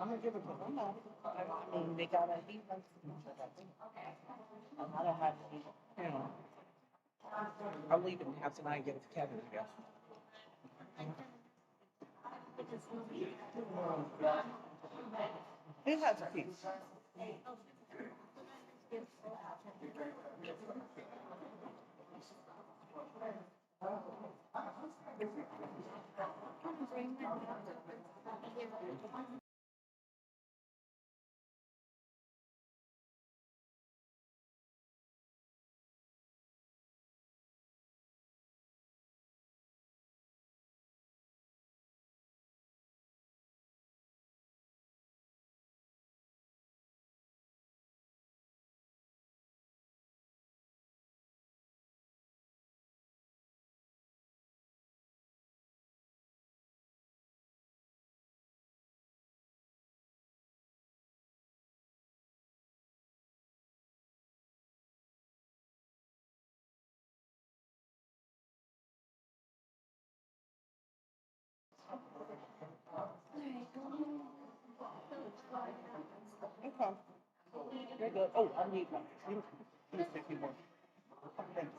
I'm gonna give it to them. I mean, they got a he wants to I don't have any, you know. I'll leave it in the house tonight and give it to Kevin, I guess. He has a piece. Okay. You're good. Oh, I need one. You take you one. Thanks.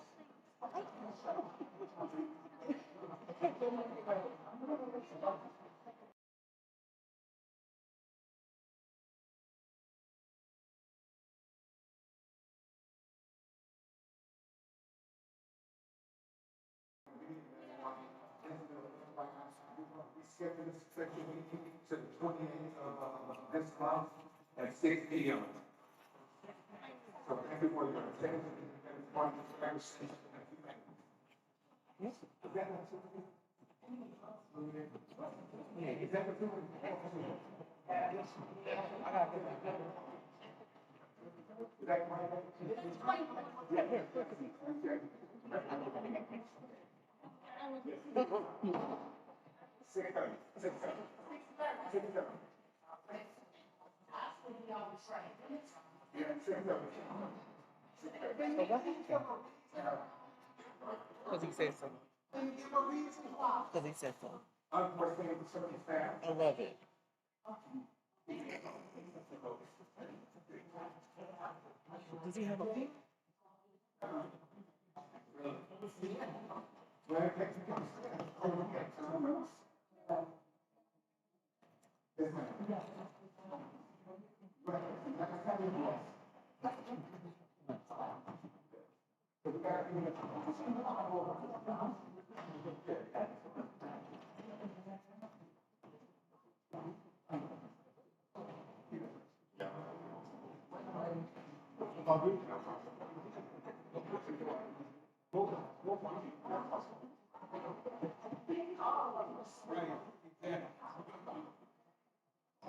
Scheduled this second meeting to the 28th of this month at 6 p.m. So thank you for your attention and for this conversation. Yes. Is that what Is that what I gotta get that. Is that right? Yeah, here. Because he said so. Because he said so. Unforeseen circumstance. I love it. Does he have a pink?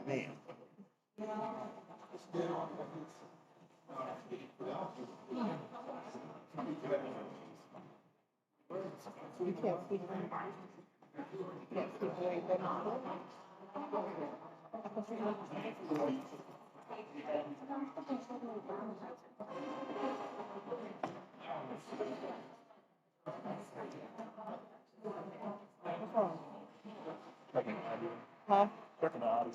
Man. You can't speak. You can't speak very good. What's wrong? Huh? Working the audio.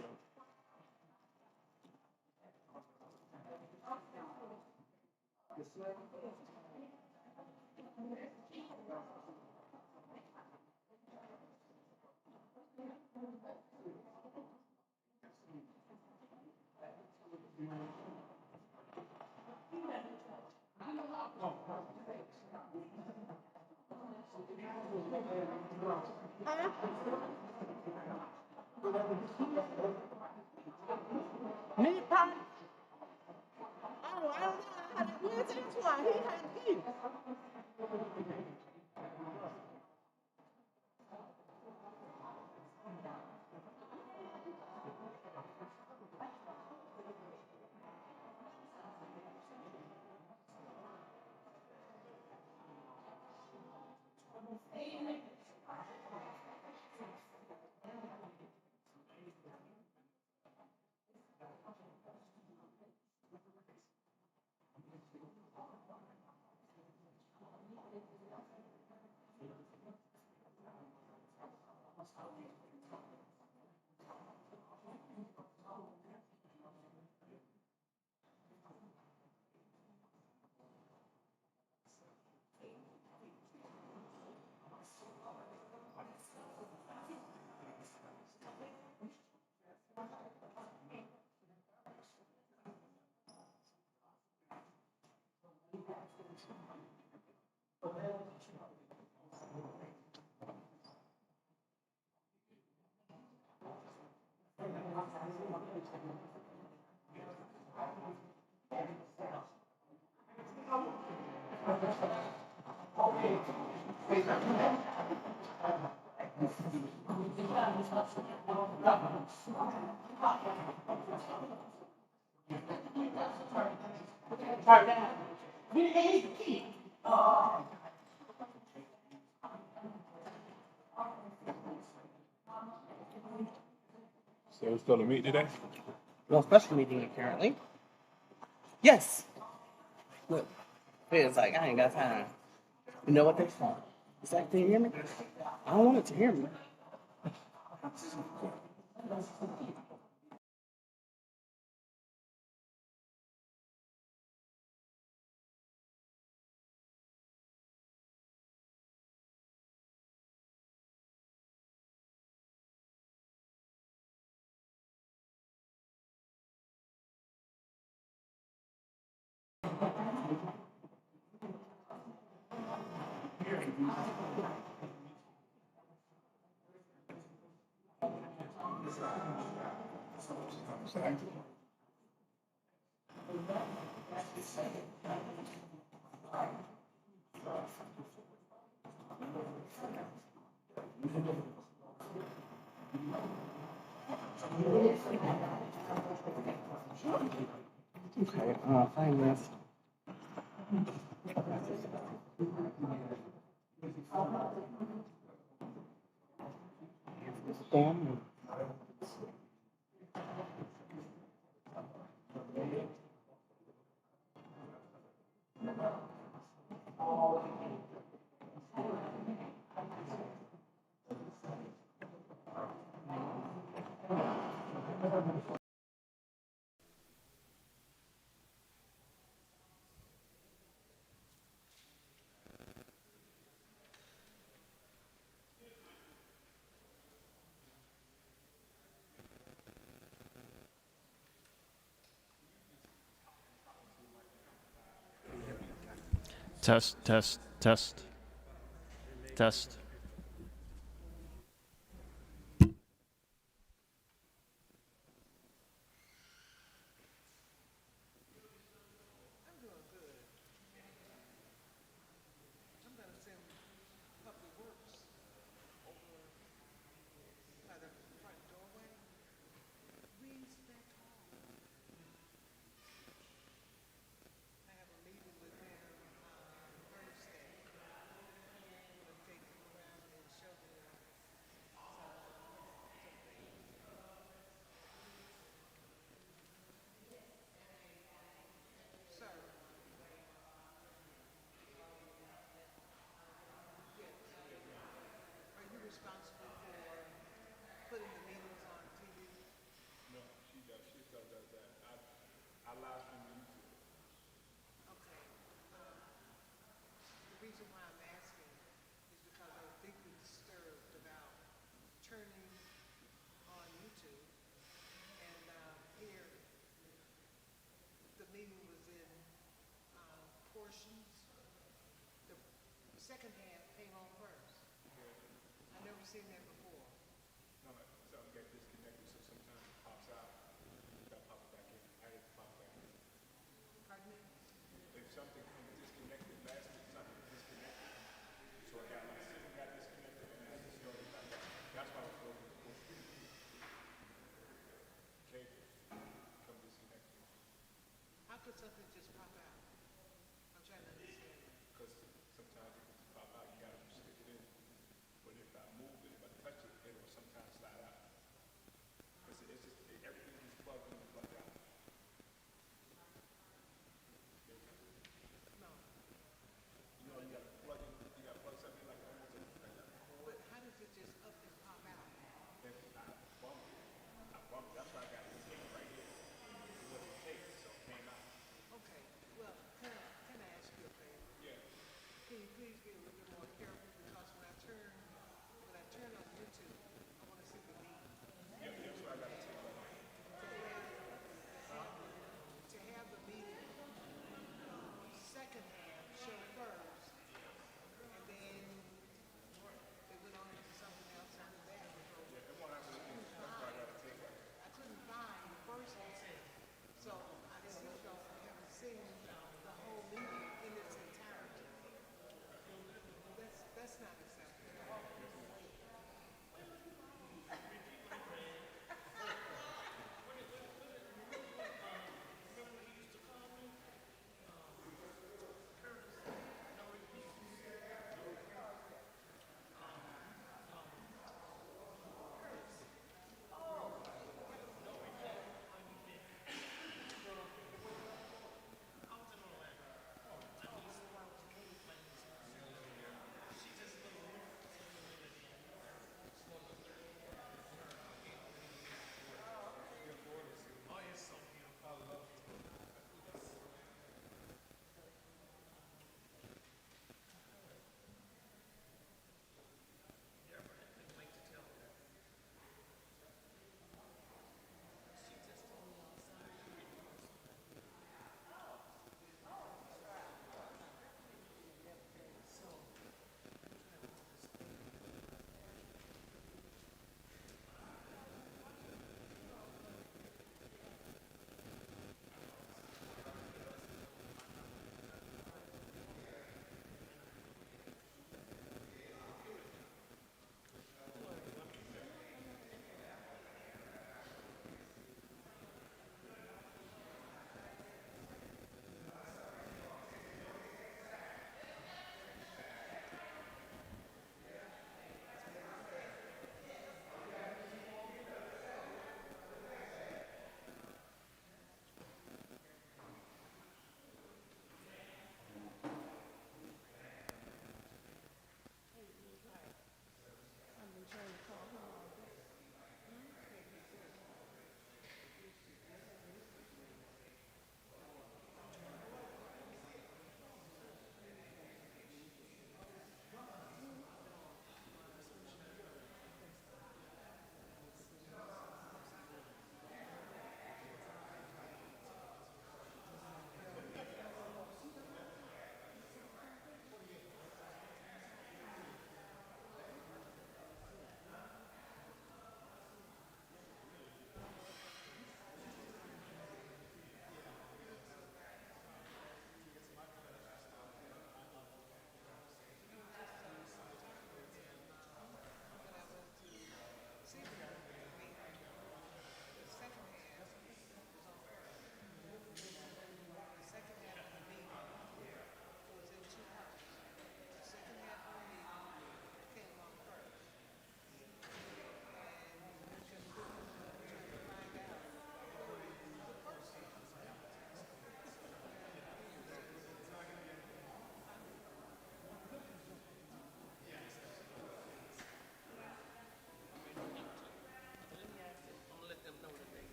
Me, Pop? Oh, I don't know how to do it. That's why he had peace. So it's going to meet today? Well, special meeting apparently. Yes. Look, it's like I ain't got time. You know what they're saying? It's like they hear me. I don't want it to hear me. Okay, find this. Damn. Test, test, test, test.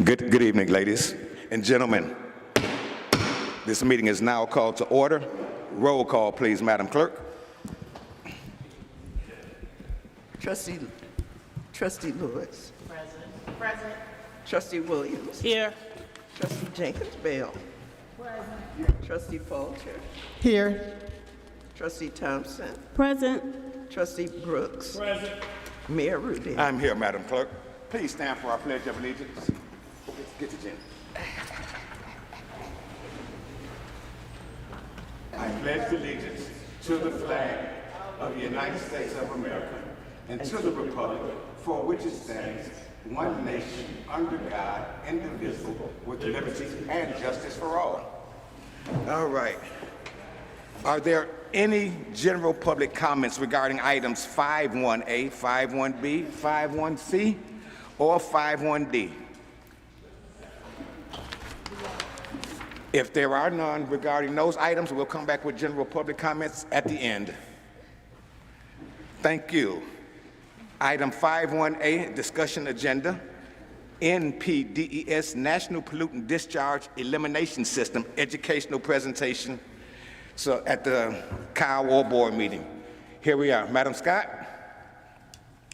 Good evening, ladies and gentlemen. This meeting is now called to order. Roll call, please, Madam Clerk. Trustee Lewis. Present. Trustee Williams. Here. Trustee Jenkins Bell. Present. Trustee Fulcher. Here. Trustee Thompson. Present. Trustee Brooks. Present. Mayor Rudy. I'm here, Madam Clerk. Please stand for our Pledge of Allegiance. Get to Jen. I pledge allegiance to the flag of the United States of America and to the republic for which it stands, one nation, under God, indivisible, with liberty and justice for all. All right. Are there any general public comments regarding items 51A, 51B, 51C, or 51D? If there are none regarding those items, we'll come back with general public comments at the end. Thank you. Item 51A, discussion agenda, NPDES, National Pollutant Discharge Elimination System, educational presentation. So at the Kyle War Board meeting. Here we are. Madam Scott?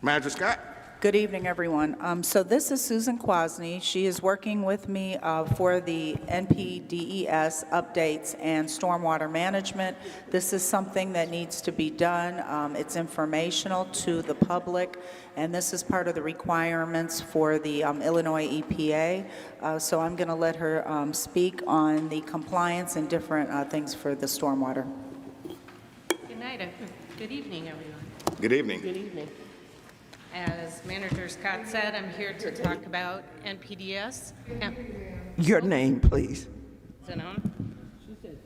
Manager Scott? Good evening, everyone. So this is Susan Kwasny. She is working with me for the NPDES updates and stormwater management. This is something that needs to be done. It's informational to the public, and this is part of the requirements for the Illinois EPA. So I'm going to let her speak on the compliance and different things for the stormwater. Good night. Good evening, everyone. Good evening. Good evening. As Manager Scott said, I'm here to talk about NPDES. Your name, please. Is it on? She said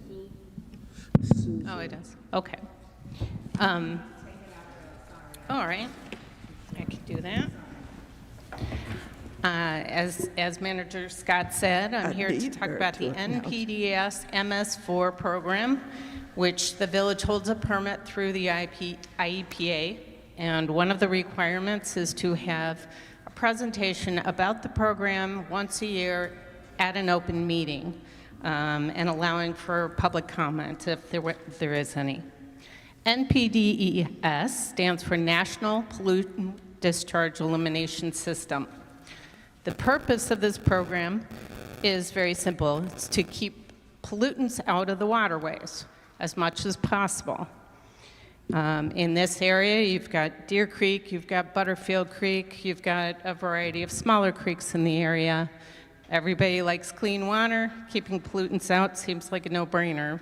Susan. Oh, it is. Okay. All right. I can do that. As Manager Scott said, I'm here to talk about the NPDES MS4 program, which the village holds a permit through the IEPA. And one of the requirements is to have a presentation about the program once a year at an open meeting, and allowing for public comment if there is any. NPDES stands for National Pollutant Discharge Elimination System. The purpose of this program is very simple. It's to keep pollutants out of the waterways as much as possible. In this area, you've got Deer Creek, you've got Butterfield Creek, you've got a variety of smaller creeks in the area. Everybody likes clean water. Keeping pollutants out seems like a no-brainer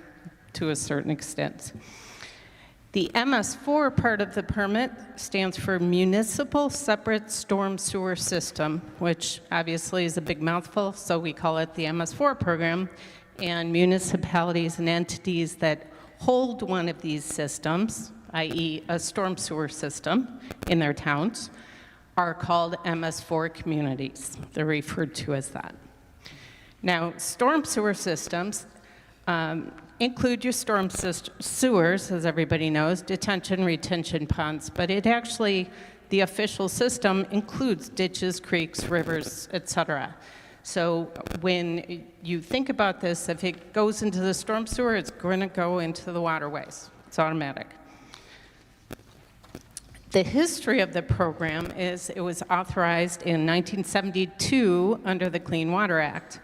to a certain extent. The MS4 part of the permit stands for Municipal Separate Storm Sewer System, which obviously is a big mouthful, so we call it the MS4 program. And municipalities and entities that hold one of these systems, i.e. a storm sewer system in their towns, are called MS4 communities. They're referred to as that. Now, storm sewer systems include your storm sewers, as everybody knows, detention, retention ponds, but it actually, the official system includes ditches, creeks, rivers, etc. So when you think about this, if it goes into the storm sewer, it's going to go into the waterways. It's automatic. The history of the program is it was authorized in 1972 under the Clean Water Act.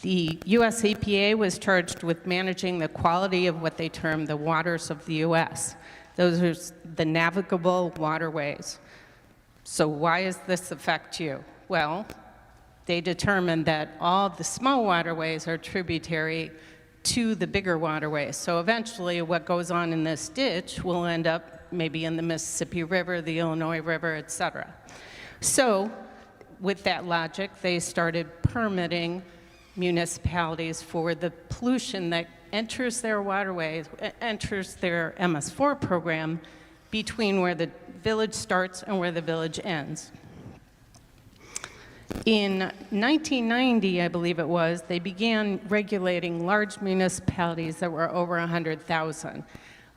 The U.S. EPA was charged with managing the quality of what they term the waters of the U.S. Those are the navigable waterways. So why does this affect you? Well, they determined that all the small waterways are tributary to the bigger waterways. So eventually what goes on in this ditch will end up maybe in the Mississippi River, the Illinois River, et cetera. So with that logic, they started permitting municipalities for the pollution that enters their waterways, enters their MS4 program between where the village starts and where the village ends. In 1990, I believe it was, they began regulating large municipalities that were over 100,000.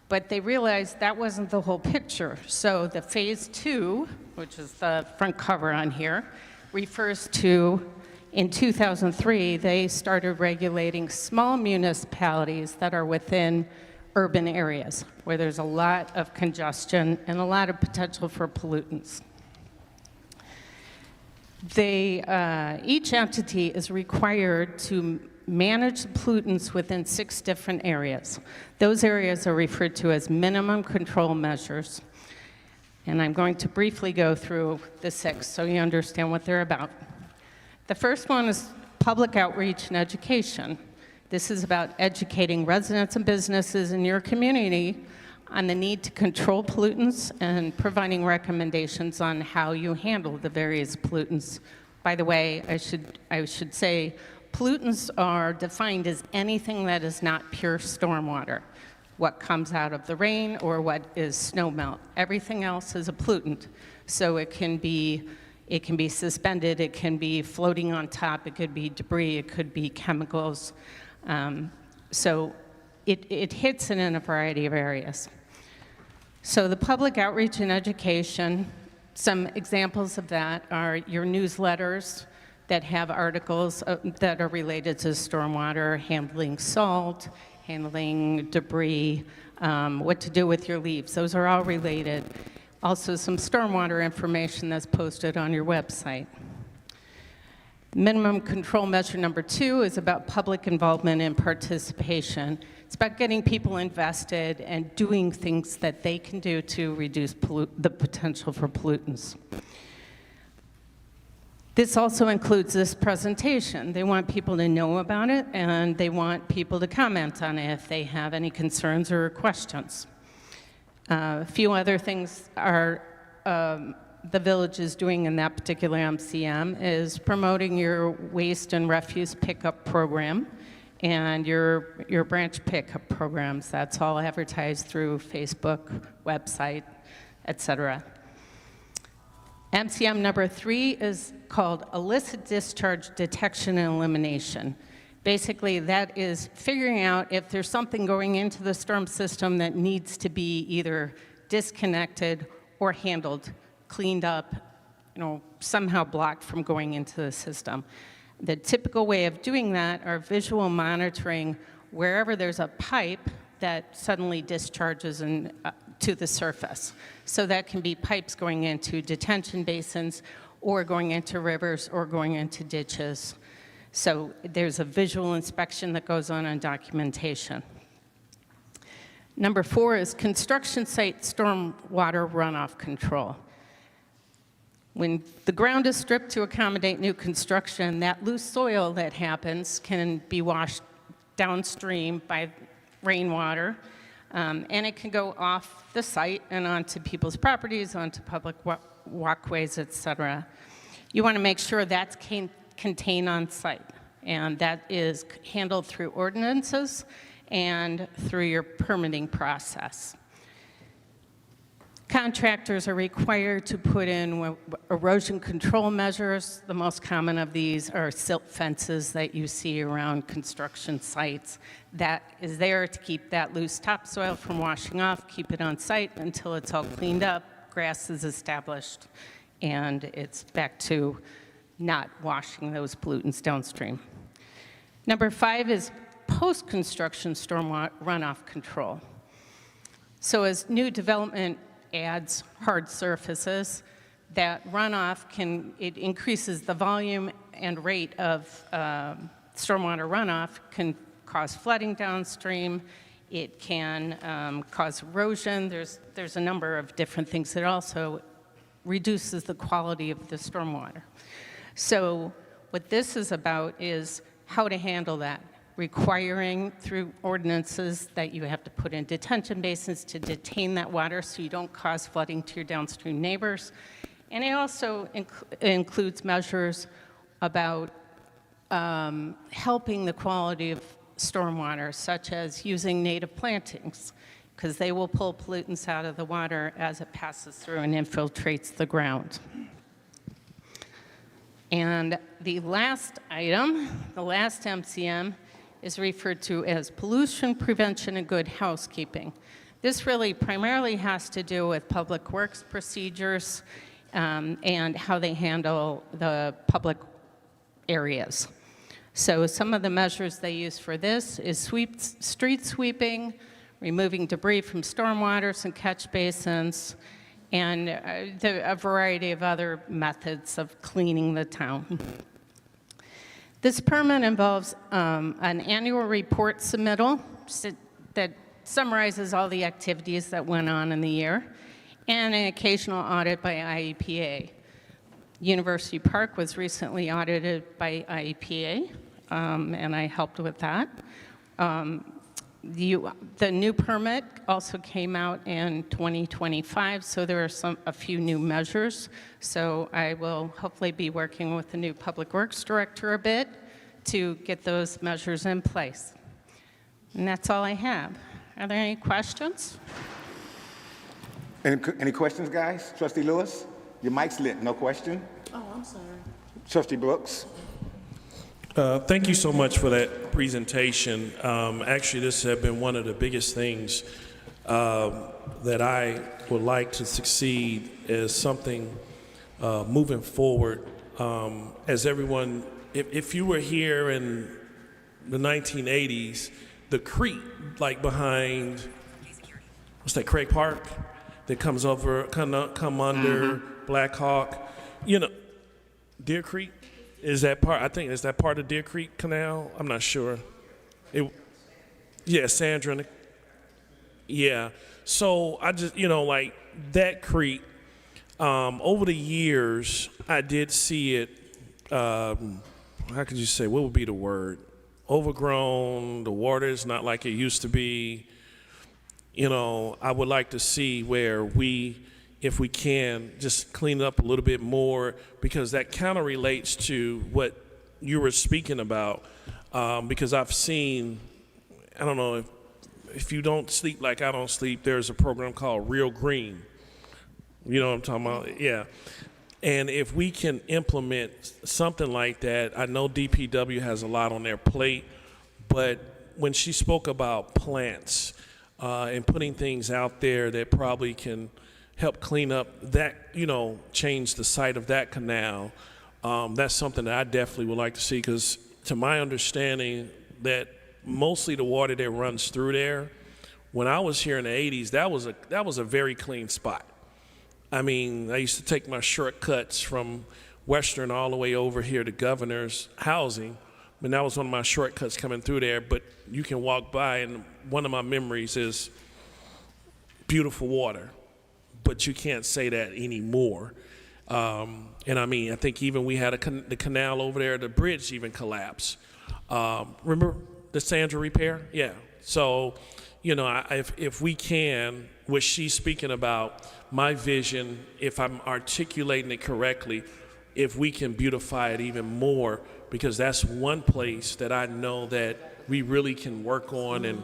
But they realized that wasn't the whole picture. So the phase 2, which is the front cover on here, refers to In 2003, they started regulating small municipalities that are within urban areas where there's a lot of congestion and a lot of potential for pollutants. Each entity is required to manage the pollutants within 6 different areas. Those areas are referred to as minimum control measures. And I'm going to briefly go through the 6 so you understand what they're about. The first one is public outreach and education. This is about educating residents and businesses in your community on the need to control pollutants and providing recommendations on how you handle the various pollutants. By the way, I should say pollutants are defined as anything that is not pure stormwater, what comes out of the rain or what is snowmelt. Everything else is a pollutant. So it can be suspended, it can be floating on top, it could be debris, it could be chemicals. So it hits it in a variety of areas. So the public outreach and education, some examples of that are your newsletters that have articles that are related to stormwater, handling salt, handling debris, what to do with your leaves. Those are all related. Also some stormwater information that's posted on your website. Minimum control measure number 2 is about public involvement and participation. It's about getting people invested and doing things that they can do to reduce the potential for pollutants. This also includes this presentation. They want people to know about it, and they want people to comment on it if they have any concerns or questions. A few other things are the village is doing in that particular MCM is promoting your waste and refuse pickup program and your branch pickup programs. That's all advertised through Facebook, website, etc. MCM number 3 is called illicit discharge detection and elimination. Basically, that is figuring out if there's something going into the storm system that needs to be either disconnected or handled, cleaned up, somehow blocked from going into the system. The typical way of doing that are visual monitoring wherever there's a pipe that suddenly discharges to the surface. So that can be pipes going into detention basins or going into rivers or going into ditches. So there's a visual inspection that goes on documentation. Number 4 is construction site stormwater runoff control. When the ground is stripped to accommodate new construction, that loose soil that happens can be washed downstream by rainwater, and it can go off the site and onto people's properties, onto public walkways, etc. You want to make sure that's contained on site, and that is handled through ordinances and through your permitting process. Contractors are required to put in erosion control measures. The most common of these are silt fences that you see around construction sites. That is there to keep that loose topsoil from washing off, keep it on site until it's all cleaned up, grass is established, and it's back to not washing those pollutants downstream. Number 5 is post-construction storm runoff control. So as new development adds hard surfaces, that runoff it increases the volume and rate of stormwater runoff, can cause flooding downstream, it can cause erosion, there's a number of different things that also reduces the quality of the stormwater. So what this is about is how to handle that, requiring through ordinances that you have to put in detention basins to detain that water so you don't cause flooding to your downstream neighbors. And it also includes measures about helping the quality of stormwater, such as using native plantings, because they will pull pollutants out of the water as it passes through and infiltrates the ground. And the last item, the last MCM, is referred to as pollution prevention and good housekeeping. This really primarily has to do with public works procedures and how they handle the public areas. So some of the measures they use for this is street sweeping, removing debris from stormwaters and catch basins, and a variety of other methods of cleaning the town. This permit involves an annual report submittal that summarizes all the activities that went on in the year, and an occasional audit by IEPA. University Park was recently audited by IEPA, and I helped with that. The new permit also came out in 2025, so there are a few new measures. So I will hopefully be working with the new Public Works Director a bit to get those measures in place. And that's all I have. Are there any questions? Any questions, guys? Trustee Lewis? Your mic's lit, no question? Oh, I'm sorry. Trustee Brooks? Thank you so much for that presentation. Actually, this has been one of the biggest things that I would like to succeed as something moving forward. As everyone, if you were here in the 1980s, the creek, like behind, what's that, Craig Park, that comes over, come under Black Hawk, you know, Deer Creek? Is that part? I think is that part of Deer Creek Canal? I'm not sure. Yeah, Sandra. Yeah. So I just, you know, like that creek. Over the years, I did see it. How could you say? What would be the word? Overgrown. The water is not like it used to be. You know, I would like to see where we, if we can, just clean it up a little bit more, because that kind of relates to what you were speaking about. Because I've seen, I don't know, if you don't sleep like I don't sleep, there's a program called Real Green. You know what I'm talking about? Yeah. And if we can implement something like that, I know DPW has a lot on their plate, but when she spoke about plants and putting things out there that probably can help clean up that, you know, change the site of that canal. That's something that I definitely would like to see, because to my understanding that mostly the water that runs through there, when I was here in the 80s, that was a very clean spot. I mean, I used to take my shortcuts from Western all the way over here to Governor's Housing, and that was one of my shortcuts coming through there. But you can walk by, and one of my memories is beautiful water. But you can't say that anymore. And I mean, I think even we had the canal over there, the bridge even collapsed. Remember the Sandra repair? Yeah. So, you know, if we can, what she's speaking about, my vision, if I'm articulating it correctly, if we can beautify it even more, because that's one place that I know that we really can work on, and,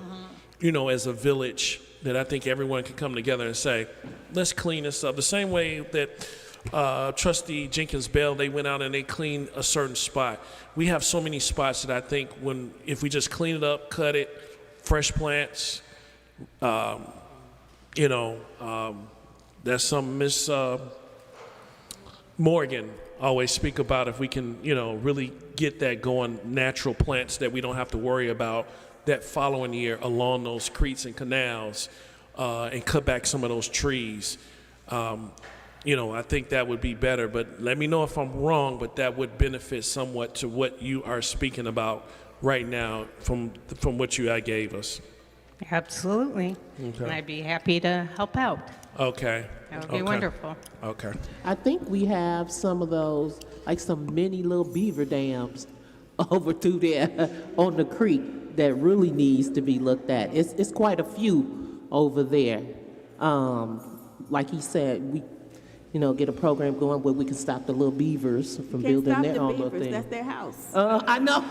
you know, as a village, that I think everyone can come together and say, let's clean this up. The same way that Trustee Jenkins Bell, they went out and they cleaned a certain spot. We have so many spots that I think if we just clean it up, cut it, fresh plants, you know, that's something Miss Morgan always speak about. If we can, you know, really get that going, natural plants that we don't have to worry about that following year along those creeks and canals, and cut back some of those trees. You know, I think that would be better, but let me know if I'm wrong, but that would benefit somewhat to what you are speaking about right now from what you gave us. Absolutely. Okay. And I'd be happy to help out. Okay. That would be wonderful. Okay. I think we have some of those, like some mini little beaver dams over through there on the creek that really needs to be looked at. It's quite a few over there. Like he said, we, you know, get a program going where we can stop the little beavers from building their own little thing. That's their house. I know.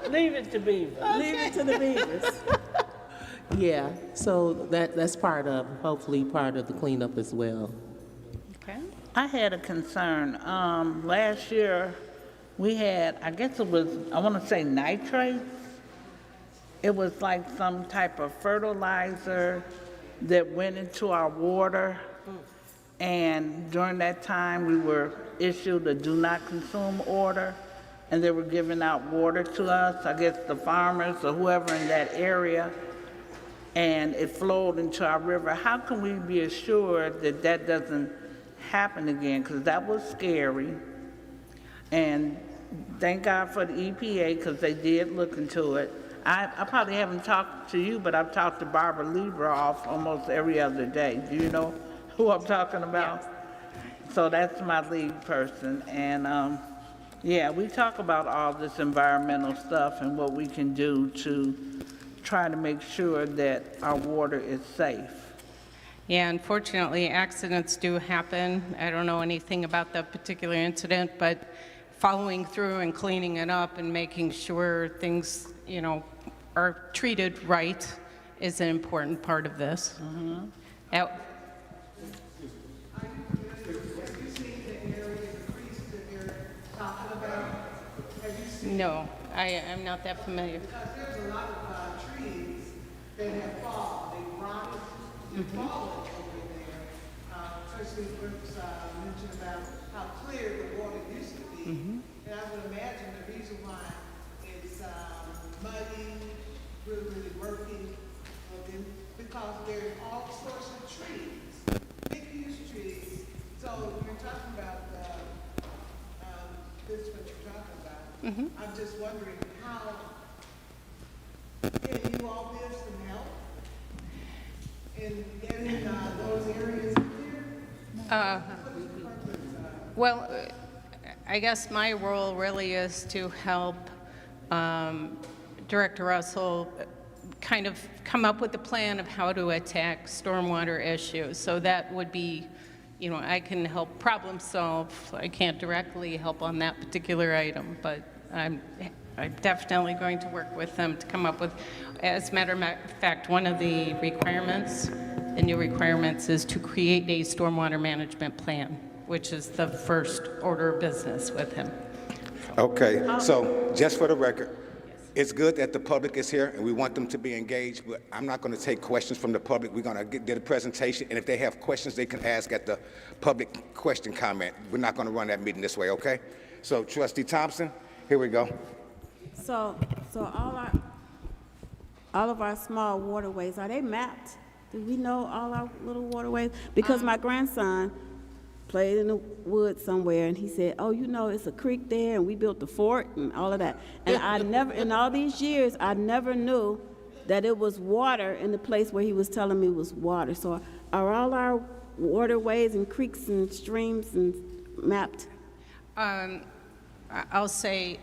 Leave it to Beaver. Leave it to the beavers. Yeah, so that's hopefully part of the cleanup as well. Okay. I had a concern. Last year, we had, I guess it was, I want to say nitrates. It was like some type of fertilizer that went into our water. And during that time, we were issued a do not consume order, and they were giving out water to us, I guess the farmers or whoever in that area, and it flowed into our river. How can we be assured that that doesn't happen again? Because that was scary. And thank God for the EPA, because they did look into it. I probably haven't talked to you, but I've talked to Barbara Lieberoff almost every other day. Do you know who I'm talking about? Yes. So that's my lead person. And yeah, we talk about all this environmental stuff and what we can do to try to make sure that our water is safe. Yeah, unfortunately, accidents do happen. I don't know anything about that particular incident, but following through and cleaning it up and making sure things, you know, are treated right is an important part of this. No, I'm not that familiar. Because there's a lot of trees that have fallen, they rotted, they've fallen over there. Trustee Brooks mentioned about how clear the water used to be. And I would imagine the reason why it's muddy, really murky, because there's all sorts of trees, big, huge trees. So you're talking about this is what you're talking about. I'm just wondering how can you all give some help in getting those areas clear? Well, I guess my role really is to help Director Russell kind of come up with a plan of how to attack stormwater issues. So that would be, you know, I can help problem solve. I can't directly help on that particular item, but I'm definitely going to work with them to come up with, as a matter of fact, one of the requirements, the new requirements is to create a stormwater management plan, which is the first order of business with him. Okay, so just for the record, it's good that the public is here and we want them to be engaged, but I'm not going to take questions from the public. We're going to get a presentation, and if they have questions, they can ask at the public question comment. We're not going to run that meeting this way, okay? So, Trustee Thompson, here we go. So all of our small waterways, are they mapped? Do we know all our little waterways? Because my grandson played in the woods somewhere, and he said, oh, you know, it's a creek there, and we built the fort and all of that. And I never, in all these years, I never knew that it was water in the place where he was telling me was water. So are all our waterways and creeks and streams and mapped? I'll say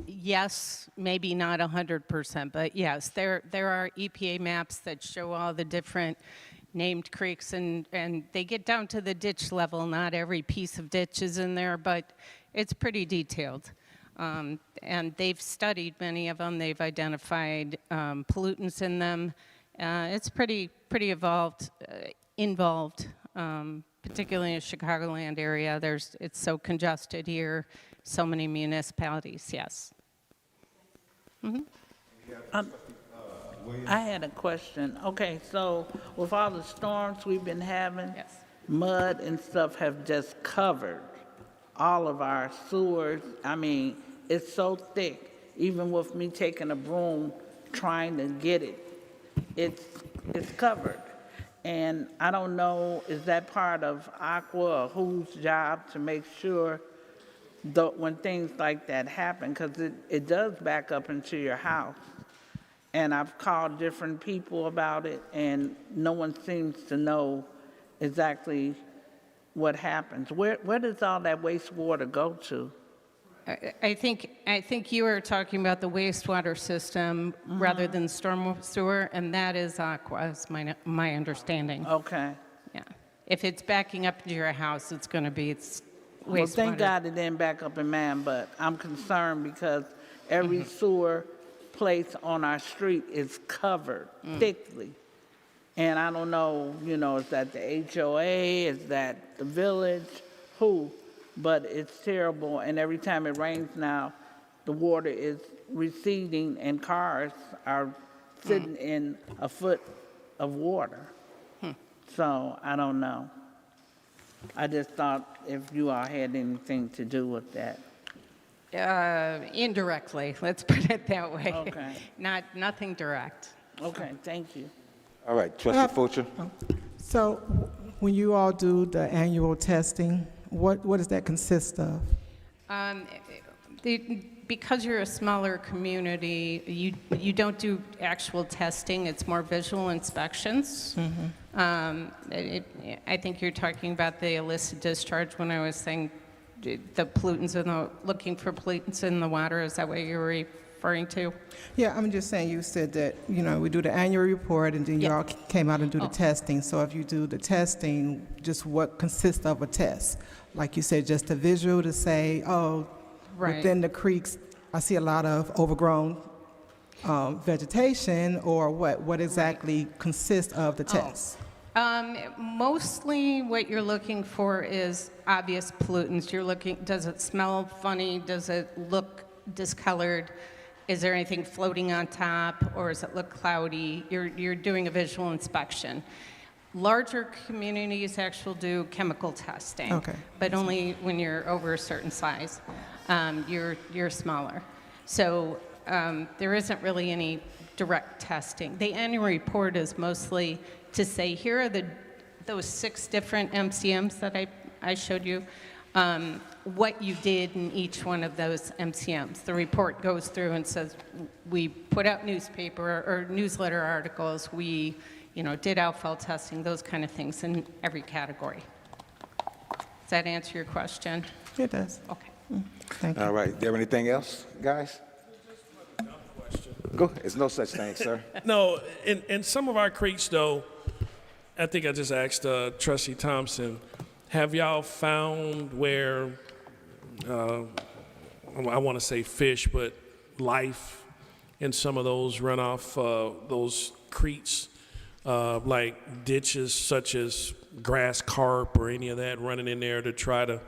yes, maybe not 100%, but yes, there are EPA maps that show all the different named creeks, and they get down to the ditch level. Not every piece of ditch is in there, but it's pretty detailed. And they've studied many of them. They've identified pollutants in them. It's pretty involved, particularly in the Chicagoland area. It's so congested here, so many municipalities, yes. I had a question. Okay, so with all the storms we've been having, mud and stuff have just covered all of our sewers. I mean, it's so thick, even with me taking a broom trying to get it, it's covered. And I don't know, is that part of Aqua or whose job to make sure when things like that happen, because it does back up into your house. And I've called different people about it, and no one seems to know exactly what happens. Where does all that wastewater go to? I think you were talking about the wastewater system rather than storm sewer, and that is Aqua, is my understanding. Okay. Yeah. If it's backing up into your house, it's going to be wastewater. Well, thank God it didn't back up in mine, but I'm concerned because every sewer place on our street is covered thickly. And I don't know, you know, is that the HOA, is that the village, who? But it's terrible, and every time it rains now, the water is receding and cars are sitting in a foot of water. So I don't know. I just thought if you all had anything to do with that. Indirectly, let's put it that way. Okay. Nothing direct. Okay, thank you. All right, Trustee Fulcher. So when you all do the annual testing, what does that consist of? Because you're a smaller community, you don't do actual testing. It's more visual inspections. I think you're talking about the illicit discharge when I was saying the pollutants looking for pollutants in the water. Is that what you were referring to? Yeah, I'm just saying, you said that, we do the annual report and then you all came out and do the testing. So if you do the testing, just what consists of a test? Like you said, just a visual to say, within the creeks, I see a lot of overgrown vegetation, or what exactly consists of the test? Mostly what you're looking for is obvious pollutants. You're looking, does it smell funny? Does it look discolored? Is there anything floating on top, or does it look cloudy? You're doing a visual inspection. Larger communities actually do chemical testing, but only when you're over a certain size. You're smaller. So there isn't really any direct testing. The annual report is mostly to say, here are those 6 different MCMs that I showed you, what you did in each one of those MCMs. The report goes through and says, we put out newspaper or newsletter articles, we did outfall testing, those kind of things in every category. Does that answer your question? It does. Okay. Thank you. All right, there anything else, guys? Go ahead. There's no such thing, sir. No, in some of our creeks, though, I think I just asked Trustee Thompson, have y'all found where, I want to say fish, but life in some of those runoff, those creeks, like ditches such as grass carp or any of that running in there to try to,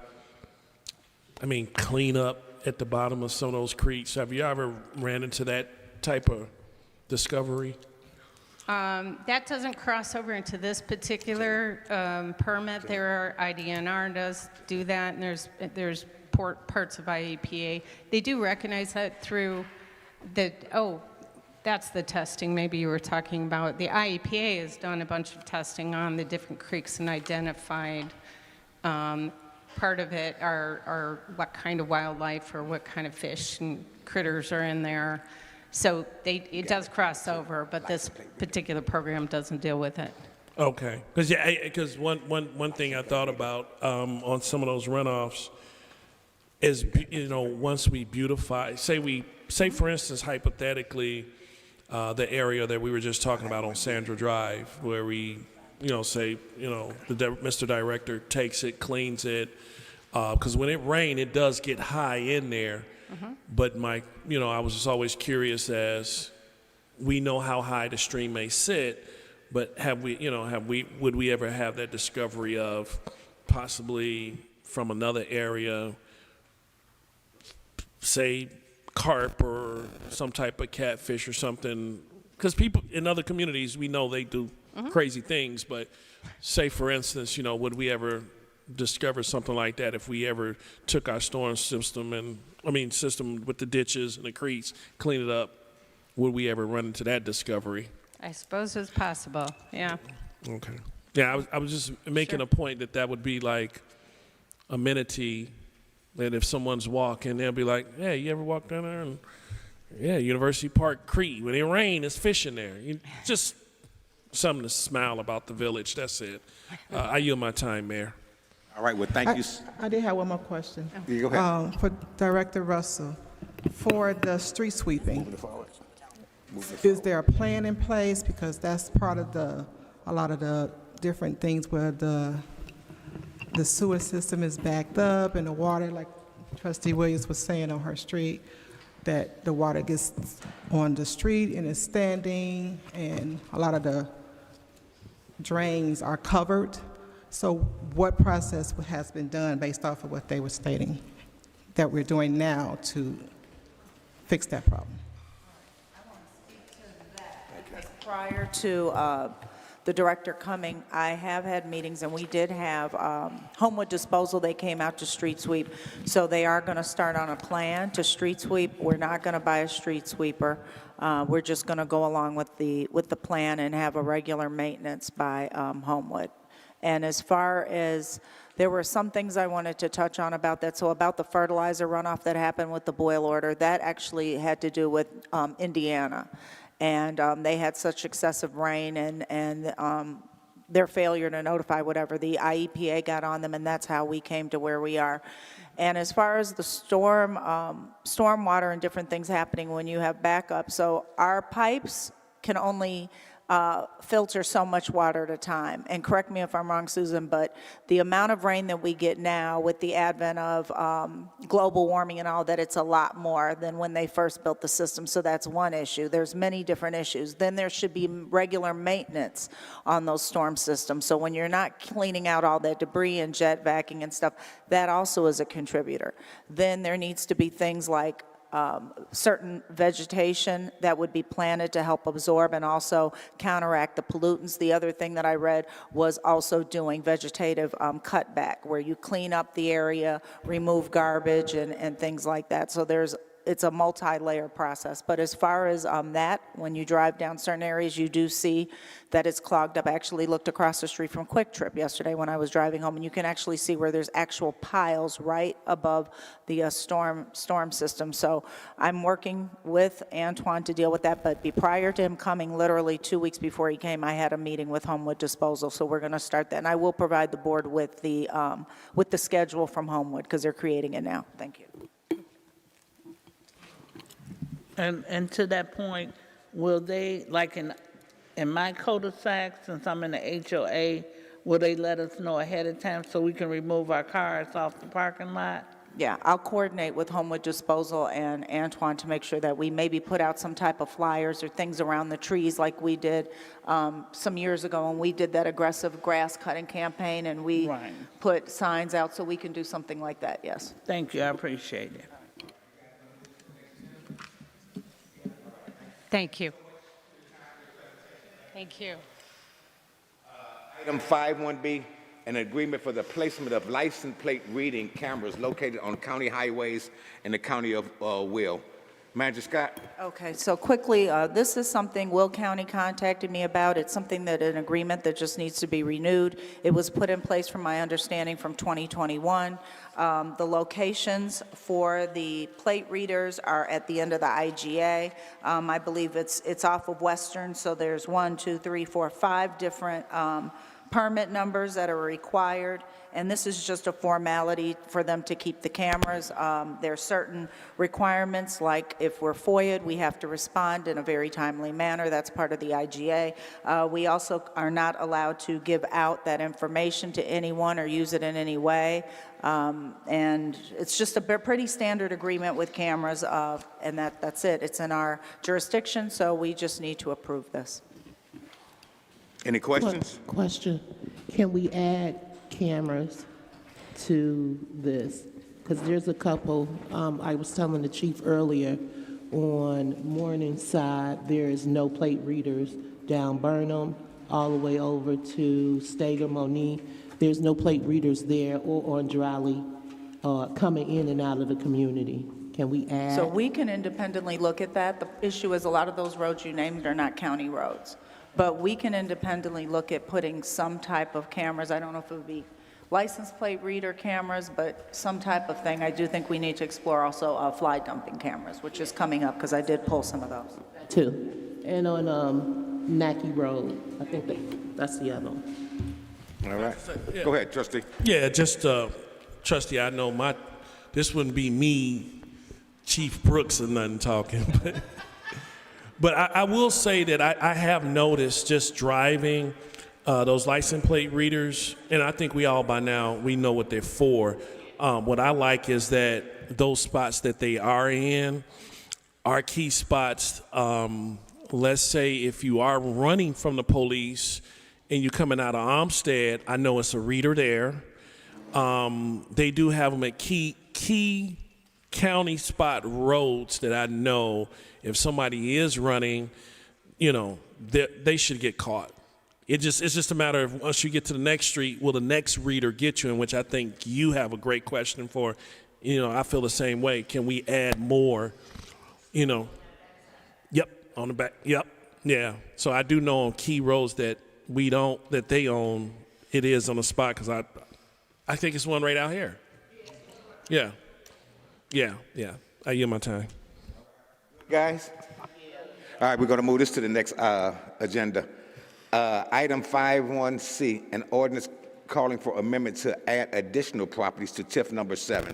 clean up at the bottom of some of those creeks? Have you ever ran into that type of discovery? That doesn't cross over into this particular permit. There are IDNR does do that, and there's parts of IEPA. They do recognize that through the, that's the testing maybe you were talking about. The IEPA has done a bunch of testing on the different creeks and identified part of it are what kind of wildlife or what kind of fish and critters are in there. So it does cross over, but this particular program doesn't deal with it. Okay, because one thing I thought about on some of those runoffs is, once we beautify, say for instance, hypothetically, the area that we were just talking about on Sandra Drive, where we, Mr. Director takes it, cleans it, because when it rains, it does get high in there. But I was just always curious, as we know how high the stream may sit, but would we ever have that discovery of possibly from another area, say carp or some type of catfish or something? Because people in other communities, we know they do crazy things, but say for instance, would we ever discover something like that if we ever took our storm system system with the ditches and the creeks, clean it up? Would we ever run into that discovery? I suppose it's possible, yeah. Okay. Yeah, I was just making a point that would be like amenity, that if someone's walking, they'll be like, "Hey, you ever walk down there?" And yeah, University Park Creek, when it rains, it's fish in there. Just something to smile about the village, that's it. I yield my time, Mayor. All right, well, thank you. I did have one more question. Yeah, go ahead. For Director Russell, for the street sweeping, is there a plan in place? Because that's part of a lot of the different things where the sewer system is backed up and the water, like Trustee Williams was saying on her street, that the water gets on the street and is standing, and a lot of the drains are covered. So what process has been done based off of what they were stating that we're doing now to fix that problem? Prior to the director coming, I have had meetings, and we did have Homewood Disposal. They came out to street sweep, so they are going to start on a plan to street sweep. We're not going to buy a street sweeper. We're just going to go along with the plan and have a regular maintenance by Homewood. And as far as, there were some things I wanted to touch on about that. So about the fertilizer runoff that happened with the boil order, that actually had to do with Indiana. And they had such excessive rain and their failure to notify whatever, the IEPA got on them, and that's how we came to where we are. And as far as the stormwater and different things happening when you have backup, so our pipes can only filter so much water at a time. And correct me if I'm wrong, Susan, but the amount of rain that we get now with the advent of global warming and all that, it's a lot more than when they first built the system. So that's one issue. There's many different issues. Then there should be regular maintenance on those storm systems. So when you're not cleaning out all that debris and jet vacuuming and stuff, that also is a contributor. Then there needs to be things like certain vegetation that would be planted to help absorb and also counteract the pollutants. The other thing that I read was also doing vegetative cutback, where you clean up the area, remove garbage and things like that. So it's a multi-layer process. But as far as that, when you drive down certain areas, you do see that it's clogged up. I actually looked across the street from Quick Trip yesterday when I was driving home, and you can actually see where there's actual piles right above the storm system. So I'm working with Antoine to deal with that, but prior to him coming, literally 2 weeks before he came, I had a meeting with Homewood Disposal, so we're going to start that. And I will provide the board with the schedule from Homewood, because they're creating it now. Thank you. And to that point, will they, like in my cul-de-sac, since I'm in the HOA, will they let us know ahead of time so we can remove our cars off the parking lot? Yeah, I'll coordinate with Homewood Disposal and Antoine to make sure that we maybe put out some type of flyers or things around the trees like we did some years ago when we did that aggressive grass cutting campaign, and we put signs out, so we can do something like that, yes. Thank you, I appreciate it. Thank you. Thank you. Item 5.1b, an agreement for the placement of license plate reading cameras located on county highways in the county of Will. Manager Scott? Okay, so quickly, this is something Will County contacted me about. It's something that an agreement that just needs to be renewed. It was put in place, from my understanding, from 2021. The locations for the plate readers are at the end of the IGA. I believe it's off of Western, so there's 1, 2, 3, 4, 5 different permit numbers that are required, and this is just a formality for them to keep the cameras. There are certain requirements, like if we're FOIA'd, we have to respond in a very timely manner. That's part of the IGA. We also are not allowed to give out that information to anyone or use it in any way. And it's just a pretty standard agreement with cameras, and that's it. It's in our jurisdiction, so we just need to approve this. Any questions? Question. Can we add cameras to this? Because there's a couple, I was telling the chief earlier, on Morningside, there is no plate readers down Burnham, all the way over to Steger, Monique. There's no plate readers there, or on Dryly, coming in and out of the community. Can we add? So we can independently look at that. The issue is a lot of those roads you named are not county roads. But we can independently look at putting some type of cameras. I don't know if it would be license plate reader cameras, but some type of thing. I do think we need to explore also fly dumping cameras, which is coming up, because I did pull some of those. Two. And on Mackey Road, I think that's the other one. All right. Go ahead, trustee. Yeah, just, trustee, I know this wouldn't be me, Chief Brooks, or nothing talking, but I will say that I have noticed, just driving those license plate readers, and I think we all by now, we know what they're for. What I like is that those spots that they are in are key spots. Let's say if you are running from the police and you're coming out of Olmsted, I know it's a reader there. They do have them at key county spot roads that I know if somebody is running, they should get caught. It's just a matter of once you get to the next street, will the next reader get you? In which I think you have a great question for. I feel the same way. Can we add more? Yep, on the back. Yep, yeah. So I do know on key roads that they own, it is on the spot because I think it's one right out here. Yeah. I yield my time. Guys? All right, we're going to move this to the next agenda. Item 51C, an ordinance calling for amendment to add additional properties to TIF number 7.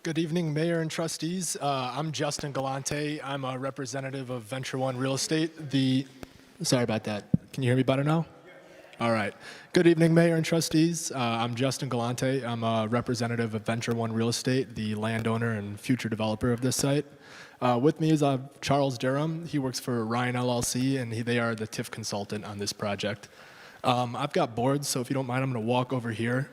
Good evening, Mayor and trustees. I'm Justin Galante. I'm a representative of Venture One Real Estate. Sorry about that. Can you hear me better now? All right. Good evening, Mayor and trustees. I'm Justin Galante. I'm a representative of Venture One Real Estate, the landowner and future developer of this site. With me is Charles Durham. He works for Ryan LLC, and they are the TIF consultant on this project. I've got boards, so if you don't mind, I'm going to walk over here.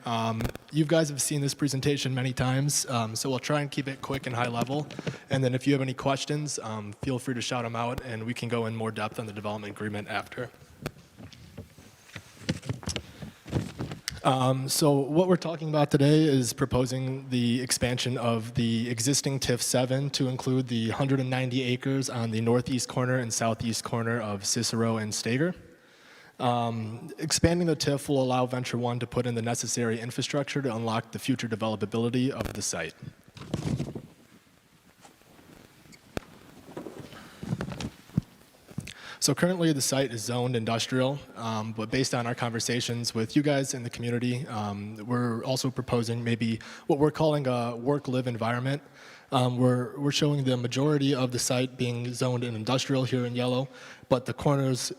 You guys have seen this presentation many times, so we'll try and keep it quick and high level. And then if you have any questions, feel free to shout them out, and we can go in more depth on the development agreement after. So what we're talking about today is proposing the expansion of the existing TIF 7 to include the 190 acres on the northeast corner and southeast corner of Cicero and Stager. Expanding the TIF will allow Venture One to put in the necessary infrastructure to unlock the future developability of the site. So currently the site is zoned industrial, but based on our conversations with you guys in the community, we're also proposing maybe what we're calling a work-live environment. We're showing the majority of the site being zoned in industrial here in yellow, but the corners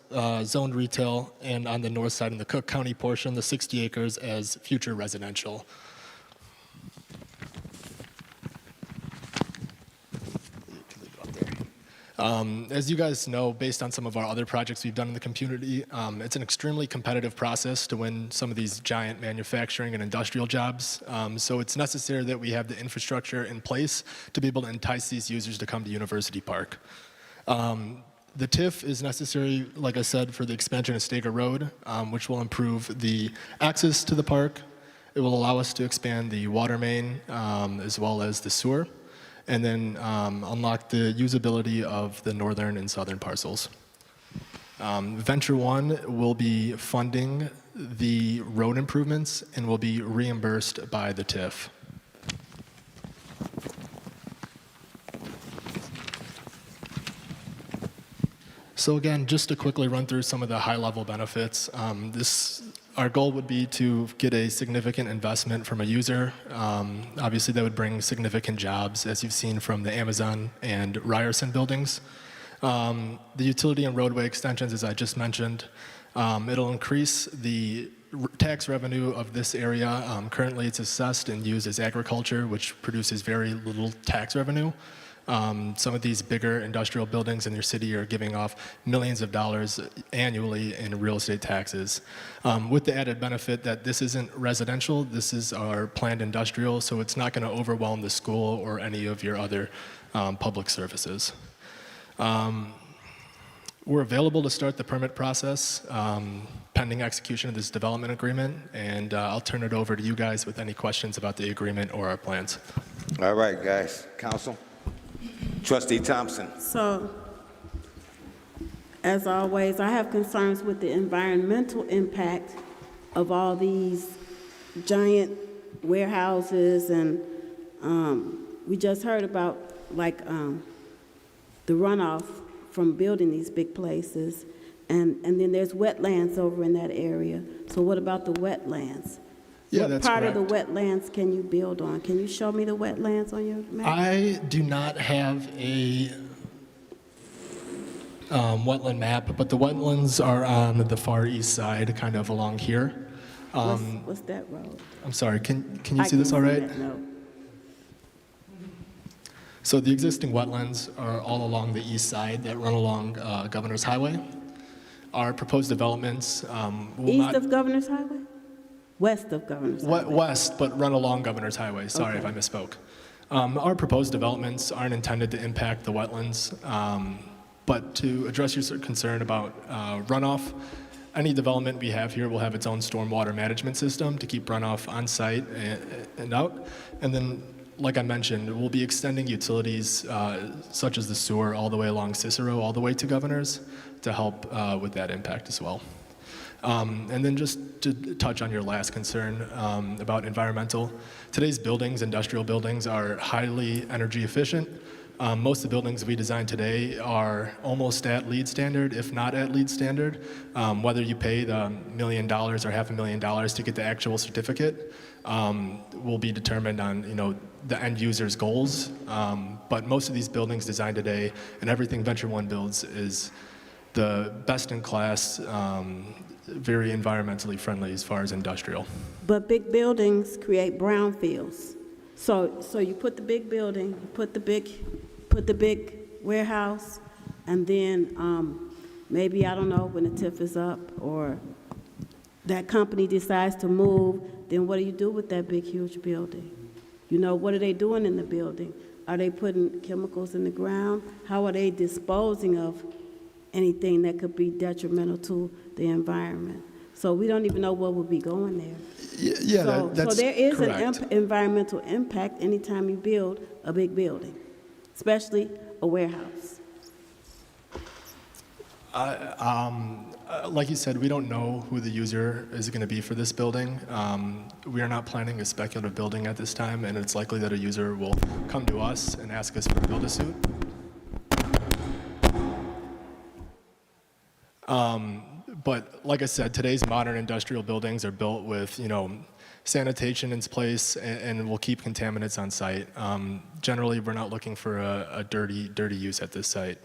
zoned retail, and on the north side in the Cook County portion, the 60 acres as future residential. As you guys know, based on some of our other projects we've done in the community, it's an extremely competitive process to win some of these giant manufacturing and industrial jobs. So it's necessary that we have the infrastructure in place to be able to entice these users to come to University Park. The TIF is necessary, like I said, for the expansion of Stager Road, which will improve the access to the park. It will allow us to expand the water main as well as the sewer, and then unlock the usability of the northern and southern parcels. Venture One will be funding the road improvements and will be reimbursed by the TIF. So again, just to quickly run through some of the high-level benefits, our goal would be to get a significant investment from a user. Obviously, that would bring significant jobs, as you've seen from the Amazon and Ryerson buildings. The utility and roadway extensions, as I just mentioned, it'll increase the tax revenue of this area. Currently, it's assessed and used as agriculture, which produces very little tax revenue. Some of these bigger industrial buildings in your city are giving off millions of dollars annually in real estate taxes, with the added benefit that this isn't residential, this is our planned industrial, so it's not going to overwhelm the school or any of your other public services. We're available to start the permit process pending execution of this development agreement, and I'll turn it over to you guys with any questions about the agreement or our plans. All right, guys. Council? Trustee Thompson. So, as always, I have concerns with the environmental impact of all these giant warehouses, and we just heard about the runoff from building these big places, and then there's wetlands over in that area. So what about the wetlands? Yeah, what that's part correct. of the wetlands can you build on? Can you show me the wetlands on your map? I do not have a wetland map, but the wetlands are on the far east side, kind of along here. What's that road? I'm sorry, can you see this all right? No. So the existing wetlands are all along the east side that run along Governor's Highway. Our proposed developments will East of Governor's Highway? West of Governor's Highway? West, but run along Governor's Highway. Sorry if Okay. I misspoke. Our proposed developments aren't intended to impact the wetlands, but to address your concern about runoff, any development we have here will have its own stormwater management system to keep runoff on site and out. And then, like I mentioned, we'll be extending utilities such as the sewer all the way along Cicero, all the way to Governor's to help with that impact as well. And then just to touch on your last concern about environmental, today's buildings, industrial buildings, are highly energy efficient. Most of the buildings we design today are almost at LEED standard, if not at LEED standard. Whether you pay the $1 million or $500,000 to get the actual certificate will be determined on the end user's goals. But most of these buildings designed today and everything Venture One builds is the best in class, very environmentally friendly as far as industrial. But big buildings create brownfields. So you put the big building, you put the big warehouse, and then maybe, I don't know, when the TIF is up or that company decides to move, then what do you do with that big, huge building? What are they doing in the building? Are they putting chemicals in the ground? How are they disposing of anything that could be detrimental to the environment? So we don't even know what would be going there. Yeah, that's so there is correct. an environmental impact anytime you build a big building, especially a warehouse. Like you said, we don't know who the user is going to be for this building. We are not planning a speculative building at this time, and it's likely that a user will come to us and ask us for a build-a-suit. But like I said, today's modern industrial buildings are built with, sanitation in place and will keep contaminants on site. Generally, we're not looking for a dirty use at this site.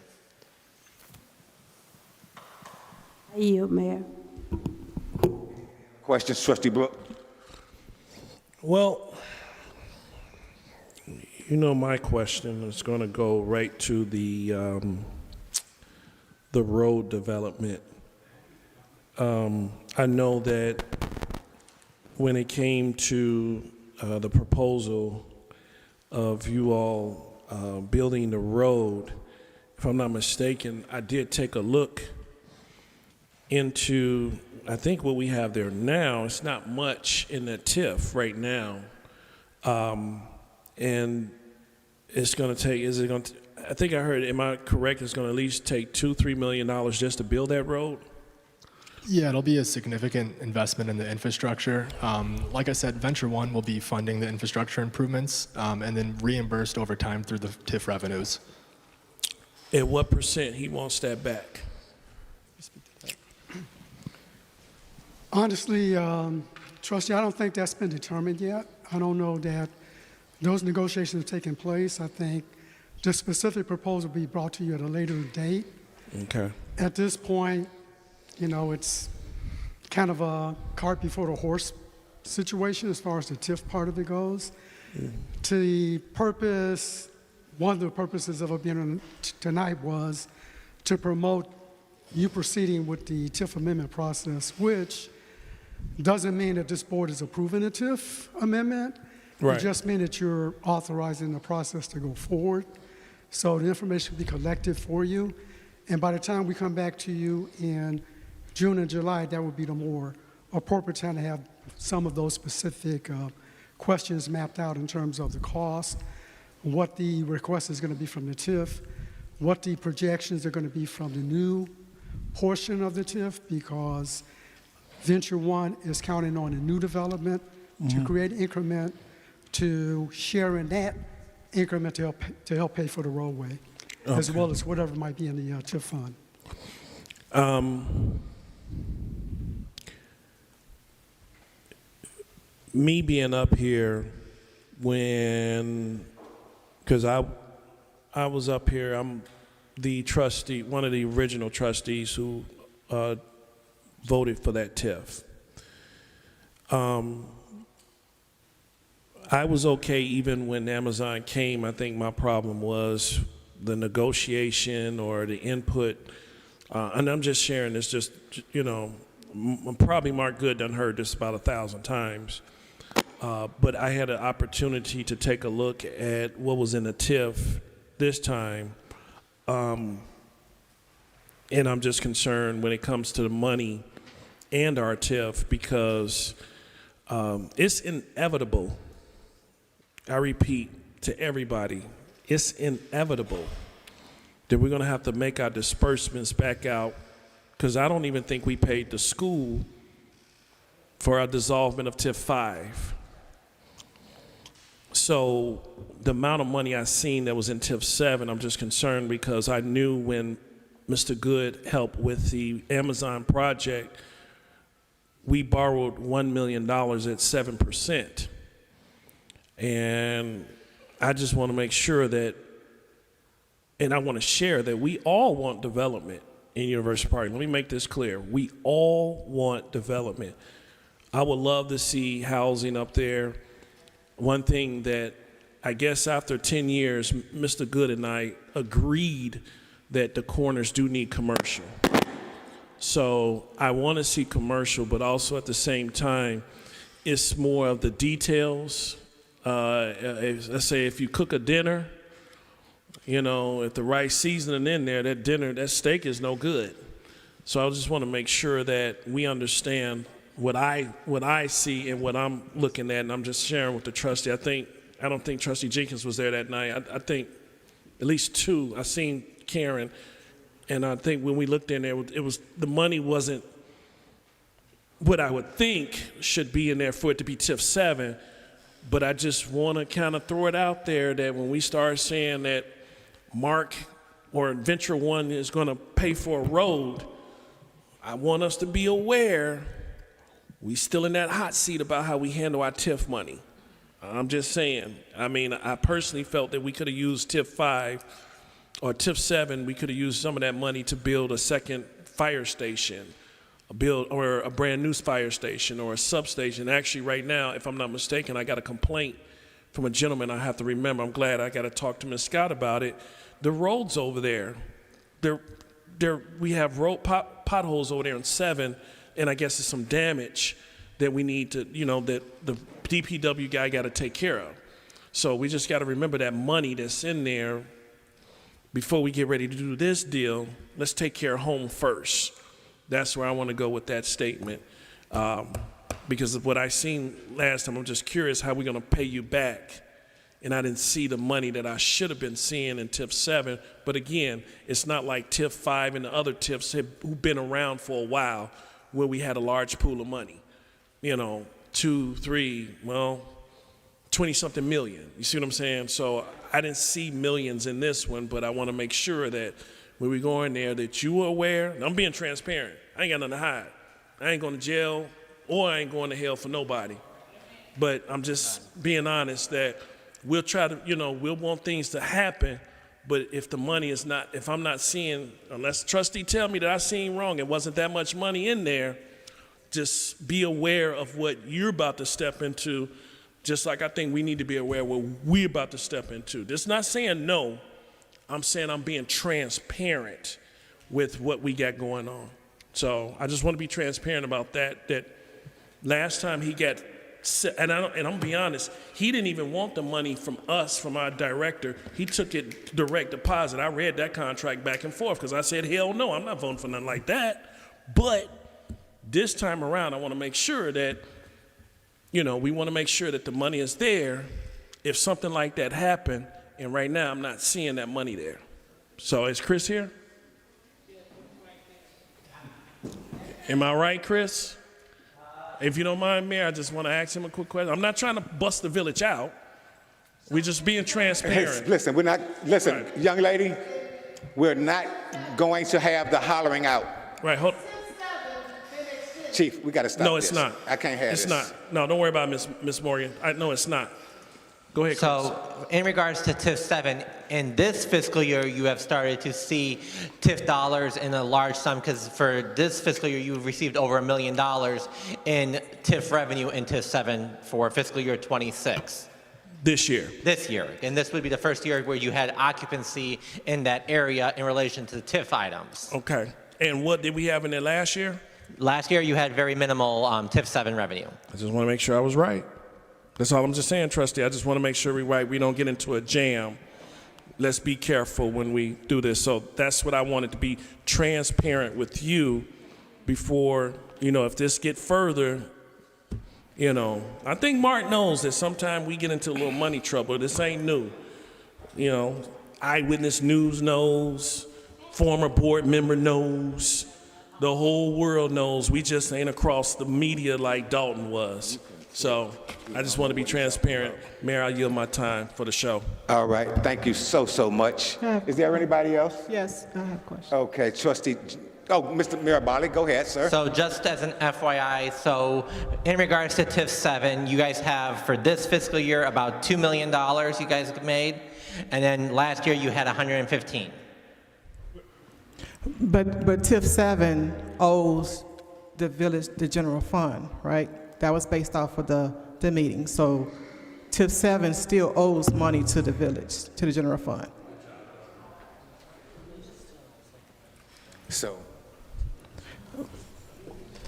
I yield, Mayor. Questions, Trustee Brooks? Well, my question is going to go right to the road development. I know that when it came to the proposal of you all building the road, if I'm not mistaken, I did take a look into, I think what we have there now, it's not much in the TIF right now. And it's going to take, I think I heard, am I correct, it's going to at least take $2-3 million just to build that road? Yeah, it'll be a significant investment in the infrastructure. Like I said, Venture One will be funding the infrastructure improvements and then reimbursed over time through the TIF revenues. At what percent he wants that back? Honestly, Trustee, I don't think that's been determined yet. I don't know that those negotiations have taken place. I think the specific proposal will be brought to you at a later date. Okay. At this point, it's kind of a cart before the horse situation as far as the TIF part of it goes. To the purpose, one of the purposes of it being tonight was to promote you proceeding with the TIF amendment process, which doesn't mean that this board is approving a TIF amendment. Right. It just means that you're authorizing the process to go forward. So the information will be collected for you. And by the time we come back to you in June and July, that would be the more appropriate time to have some of those specific questions mapped out in terms of the cost, what the request is going to be from the TIF, what the projections are going to be from the new portion of the TIF, because Venture One is counting on a new development to create increment to share in that increment to help pay for the roadway, as well as whatever might be in the TIF fund. Me being up here because I was up here, I'm the trustee, one of the original trustees who voted for that TIF. I was okay even when Amazon came. I think my problem was the negotiation or the input. And I'm just sharing this, probably Mark Good done heard this about 1,000 times. But I had an opportunity to take a look at what was in the TIF this time. And I'm just concerned when it comes to the money and our TIF because it's inevitable. I repeat to everybody, it's inevitable that we're going to have to make our disbursements back out because I don't even think we paid the school for our dissolvement of TIF 5. So the amount of money I seen that was in TIF 7, I'm just concerned because I knew when Mr. Good helped with the Amazon project, we borrowed $1 million at 7%. And I just want to make sure that, and I want to share that we all want development in University Park. Let me make this clear. We all want development. I would love to see housing up there. One thing that I guess after 10 years, Mr. Good and I agreed that the corners do need commercial. So I want to see commercial, but also at the same time, it's more of the details. Let's say if you cook a dinner, you know, if the right seasoning in there, that dinner, that steak is no good. So I just want to make sure that we understand what I see and what I'm looking at, and I'm just sharing with the trustee. I don't think Trustee Jenkins was there that night. I think at least two. I seen Karen, and I think when we looked in there, it was the money wasn't what I would think should be in there for it to be TIF 7. But I just want to kind of throw it out there that when we start saying that Mark or Venture One is going to pay for a road, I want us to be aware we still in that hot seat about how we handle our TIF money. I'm just saying. I mean, I personally felt that we could have used TIF 5 or TIF 7. We could have used some of that money to build a second fire station, or a brand new fire station or a substation. Actually, right now, if I'm not mistaken, I got a complaint from a gentleman I have to remember. I'm glad I got to talk to Ms. Scott about it. The roads over there, we have potholes over there in 7, and I guess there's some damage that we need to, that the DPW guy got to take care of. So we just got to remember that money that's in there before we get ready to do this deal. Let's take care of home first. That's where I want to go with that statement. Because of what I seen last time, I'm just curious how we're going to pay you back. And I didn't see the money that I should have been seeing in TIF 7. But again, it's not like TIF 5 and the other TIFs who've been around for a while where we had a large pool of money. 2, 3, 20-something million. You see what I'm saying? So I didn't see millions in this one, but I want to make sure that when we go in there that you are aware. I'm being transparent. I ain't got nothing to hide. I ain't going to jail or I ain't going to hell for nobody. But I'm just being honest that we'll try to, we'll want things to happen, but if the money is not, if I'm not seeing, unless the trustee tell me that I seen wrong, it wasn't that much money in there, just be aware of what you're about to step into, just like I think we need to be aware of what we're about to step into. This is not saying no. I'm saying I'm being transparent with what we got going on. So I just want to be transparent about that last time he got, and I'm going to be honest, he didn't even want the money from us, from our director. He took it direct deposit. I read that contract back and forth because I said, hell no, I'm not voting for nothing like that. But this time around, I want to make sure that, we want to make sure that the money is there if something like that happened. And right now, I'm not seeing that money there. So is Chris here? Am I right, Chris? If you don't mind, Mayor, I just want to ask him a quick question. I'm not trying to bust the village out. We're just being transparent. Hey, listen, Right. Young lady, we're not going to have the hollering out. Right, hold. Chief, we got to stop No, it's this. not. I can't have it's this. It's not. No, don't worry about it, Miss Morgan. No, it's not. Go ahead, Chris. So in regards to TIF 7, in this fiscal year, you have started to see TIF dollars in a large sum because for this fiscal year, you've received over $1 million in TIF revenue in TIF 7 for fiscal year 26. This year. This year. And this would be the first year where you had occupancy in that area in relation to the TIF items. Okay. And what did we have in there last year? Last year, you had very minimal TIF 7 revenue. I just want to make sure I was right. That's all I'm just saying, trustee. I just want to make sure we don't get into a jam. Let's be careful when we do this. So that's what I wanted to be transparent with you before, if this get further, I think Mark knows that sometimes we get into a little money trouble. This ain't new. Eyewitness News knows, former board member knows, the whole world knows. We just ain't across the media like Dalton was. So I just want to be transparent. Mayor, I yield my time for the show. All right, thank you so much. Is there anybody else? Yes, I have a question. Okay, trustee. Oh, Mr. Mirabali, go ahead, sir. So just as an FYI, so in regards to TIF 7, you guys have for this fiscal year about $2 million you guys made, and then last year you had 115. But TIF 7 owes the village the general fund, right? That was based off of the meeting. So TIF 7 still owes money to the village, to the general fund. So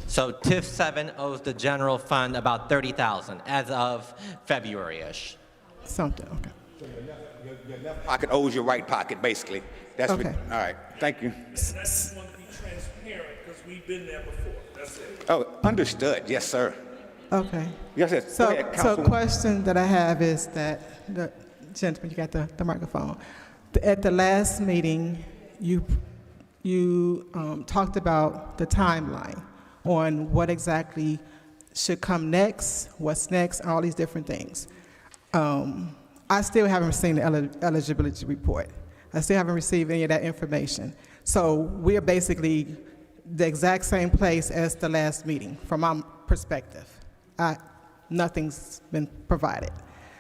TIF 7 owes the general fund about $30,000 as of February-ish. Something, okay. Your left pocket owes your right pocket, basically. That's Okay. all right, thank you. I just want to be transparent because we've been there before. That's it. Oh, understood, yes, sir. Okay. Yes, yes. So, Go ahead, so Councilwoman. question that I have is that, the gentleman, you got the microphone. At the last meeting, you talked about the timeline on what exactly should come next, what's next, all these different things. I still haven't seen the eligibility report. I still haven't received any of that information. So we're basically the exact same place as the last meeting, from my perspective. Nothing's been provided.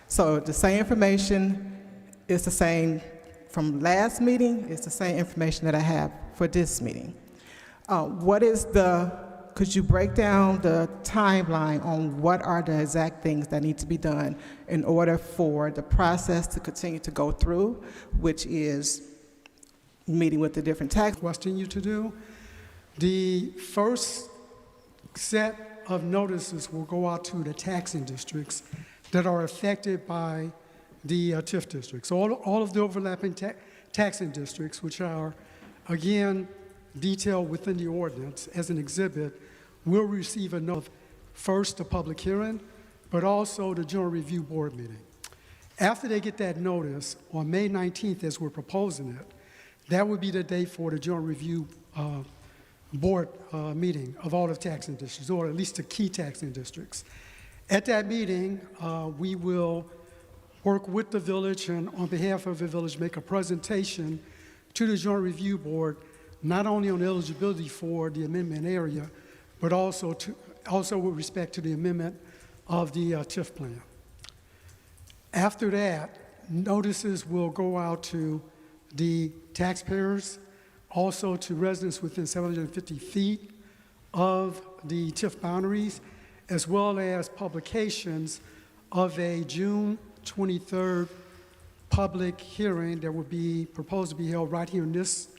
So the same information is the same from last meeting, it's the same information that I have for this meeting. Could you break down the timeline on what are the exact things that need to be done in order for the process to continue to go through, which is meeting with the different tax. Requesting you to do. The first set of notices will go out to the taxing districts that are affected by the TIF districts. So all of the overlapping taxing districts, which are, again, detailed within the ordinance as an exhibit, will receive a notice, first the public hearing, but also the General Review Board meeting. After they get that notice, on May 19th, as we're proposing it, that would be the date for the General Review Board meeting of all the taxing districts, or at least the key taxing districts. At that meeting, we will work with the village and on behalf of the village make a presentation to the Joint Review Board, not only on eligibility for the amendment area, but also with respect to the amendment of the TIF plan. After that, notices will go out to the taxpayers, also to residents within 750 feet of the TIF boundaries, as well as publications of a June 23rd public hearing that will be proposed to be held right here in this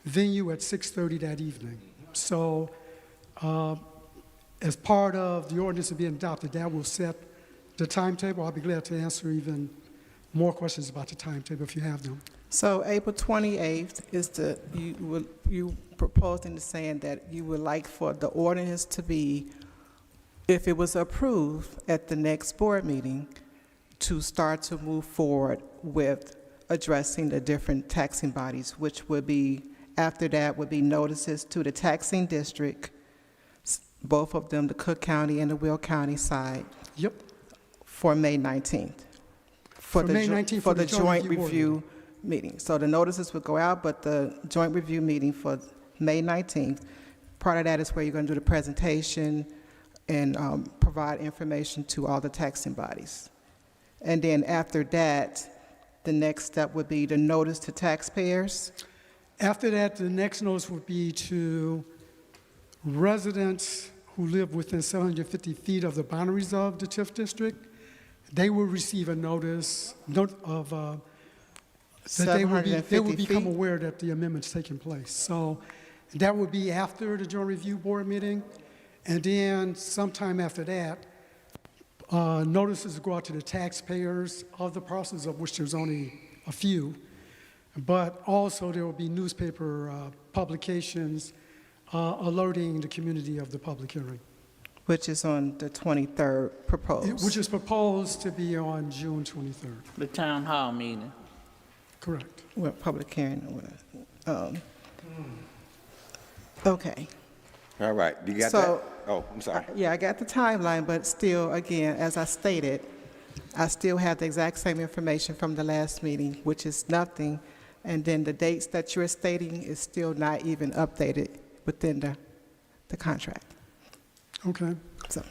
venue at 6:30 that evening. So as part of the ordinance to be adopted, that will set the timetable. I'll be glad to answer even more questions about the timetable if you have them. So April 28th is you proposing to saying that you would like for the ordinance to be, if it was approved at the next board meeting, to start to move forward with addressing the different taxing bodies, which would be, after that would be notices to the taxing district, both of them, the Cook County and the Will County side. Yep. For May 19th. For the joint review meeting. So the notices would go out, but the joint review meeting for May 19th, part of that is where you're going to do the presentation and provide information to all the taxing bodies. And then after that, the next step would be the notice to taxpayers. After that, the next notice would be to residents who live within 750 feet of the boundaries of the TIF district. They will receive a notice of that they will become aware that the amendment's taking place. So that would be after the Joint Review Board meeting, and then sometime after that, Notices go out to the taxpayers of the parcels, of which there's only a few. But also there will be newspaper publications alerting the community of the public hearing. Which is on the 23rd proposed. Which is proposed to be on June 23rd. The town hall meeting. Correct. Well, public hearing. Okay. All right, you got So- that? Oh, I'm sorry. Yeah, I got the timeline, but still, again, as I stated, I still have the exact same information from the last meeting, which is nothing. And then the dates that you're stating is still not even updated within the contract. Okay. So,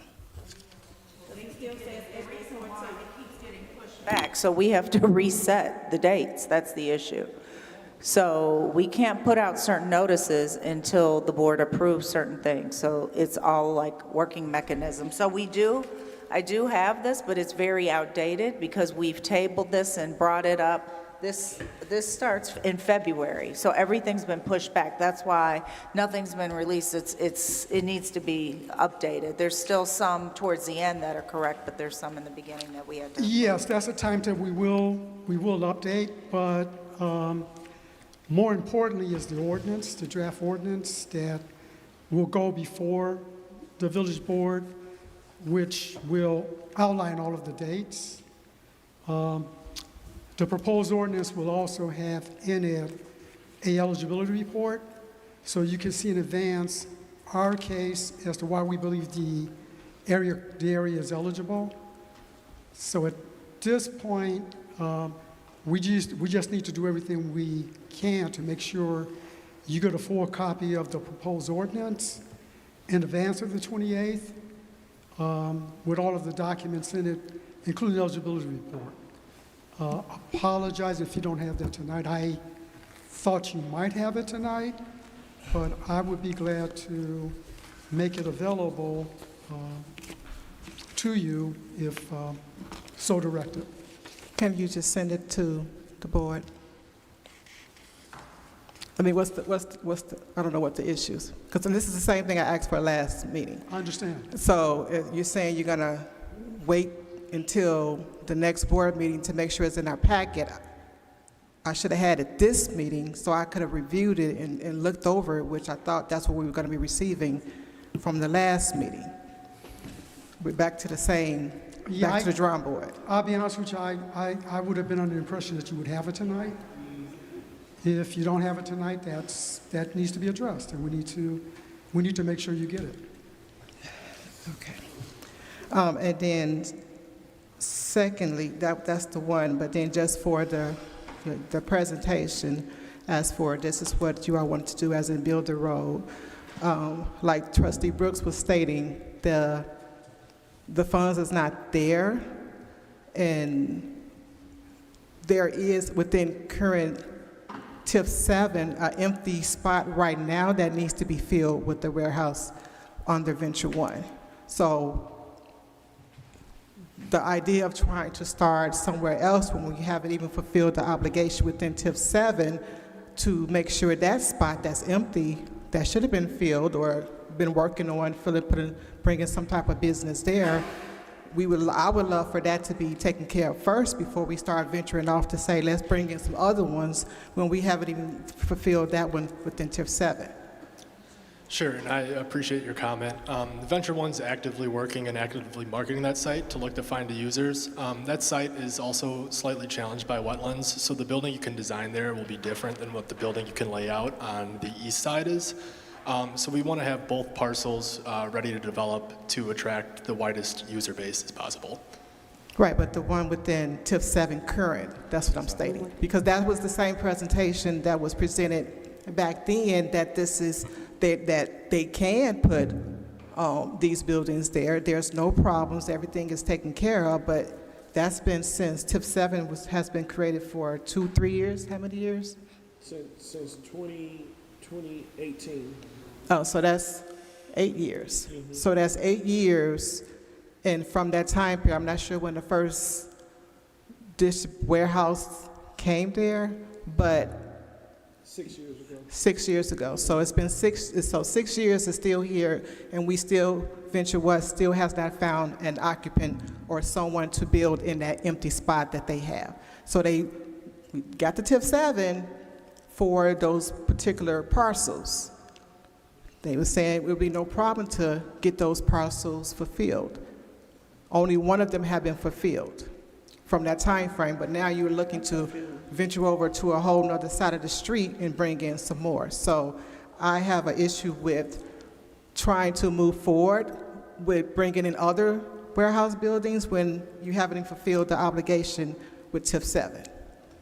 Back, so we have to reset the dates. That's the issue. So we can't put out certain notices until the board approves certain things. So it's all like working mechanism. So I do have this, but it's very outdated because we've tabled this and brought it up. This starts in February, so everything's been pushed back. That's why nothing's been released. It needs to be updated. There's still some towards the end that are correct, but there's some in the beginning that we had to. Yes, that's a time that we will update, but more importantly is the ordinance, the draft ordinance that will go before the village board, which will outline all of the dates. The proposed ordinance will also have in it a eligibility report, so you can see in advance our case as to why we believe the area is eligible. So at this point, we just need to do everything we can to make sure you get a full copy of the proposed ordinance in advance of the 28th, with all of the documents in it, including the eligibility report. Apologize if you don't have that tonight. I thought you might have it tonight, but I would be glad to make it available to you if so directed. can you just send it to the board? I mean, what's the, I don't know what the issues, because this is the same thing I asked for last meeting. I understand. So you're saying you're gonna wait until the next board meeting to make sure it's in our packet. I should have had it this meeting so I could have reviewed it and looked over it, which I thought that's what we were gonna be receiving from the last meeting. We're back to the same, back to the drawing board. I'll be honest with you, I would have been under the impression that you would have it tonight. If you don't have it tonight, that needs to be addressed, and we need to make sure you get it. Okay. And then secondly, that's the one, but then just for the presentation, as for this is what you all wanted to do as in build the road. Like Trustee Brooks was stating, the funds is not there, and there is within current TIF 7 an empty spot right now that needs to be filled with the warehouse under Venture 1. So the idea of trying to start somewhere else when we haven't even fulfilled the obligation within TIF 7 to make sure that spot that's empty, that should have been filled or been working on bringing some type of business there, I would love for that to be taken care of first before we start venturing off to say, let's bring in some other ones when we haven't even fulfilled that one within TIF 7. Sure, and I appreciate your comment. Venture One's actively working and actively marketing that site to look to find the users. That site is also slightly challenged by wetlands, so the building you can design there will be different than what the building you can lay out on the east side is. So we want to have both parcels ready to develop to attract the widest user base as possible. Right, but the one within TIF 7 current, that's what I'm stating. Because that was the same presentation that was presented back then, that this is, that they can put these buildings there. There's no problems, everything is taken care of, but that's been since TIF 7 has been created for 2-3 years. How many years? Since 2018. Oh, so that's 8 years. Mm-hmm. So that's 8 years, and from that time period, I'm not sure when the first dish warehouse came there, but 6 years ago. 6 years ago. So it's been 6 years is still here, and we still, Venture West still has not found an occupant or someone to build in that empty spot that they have. So they got the TIF 7 for those particular parcels. They were saying it would be no problem to get those parcels fulfilled. Only one of them had been fulfilled from that time frame, but now you're looking to venture over to a whole nother side of the street and bring in some more. So I have an issue with trying to move forward with bringing in other warehouse buildings when you haven't even fulfilled the obligation with TIF 7.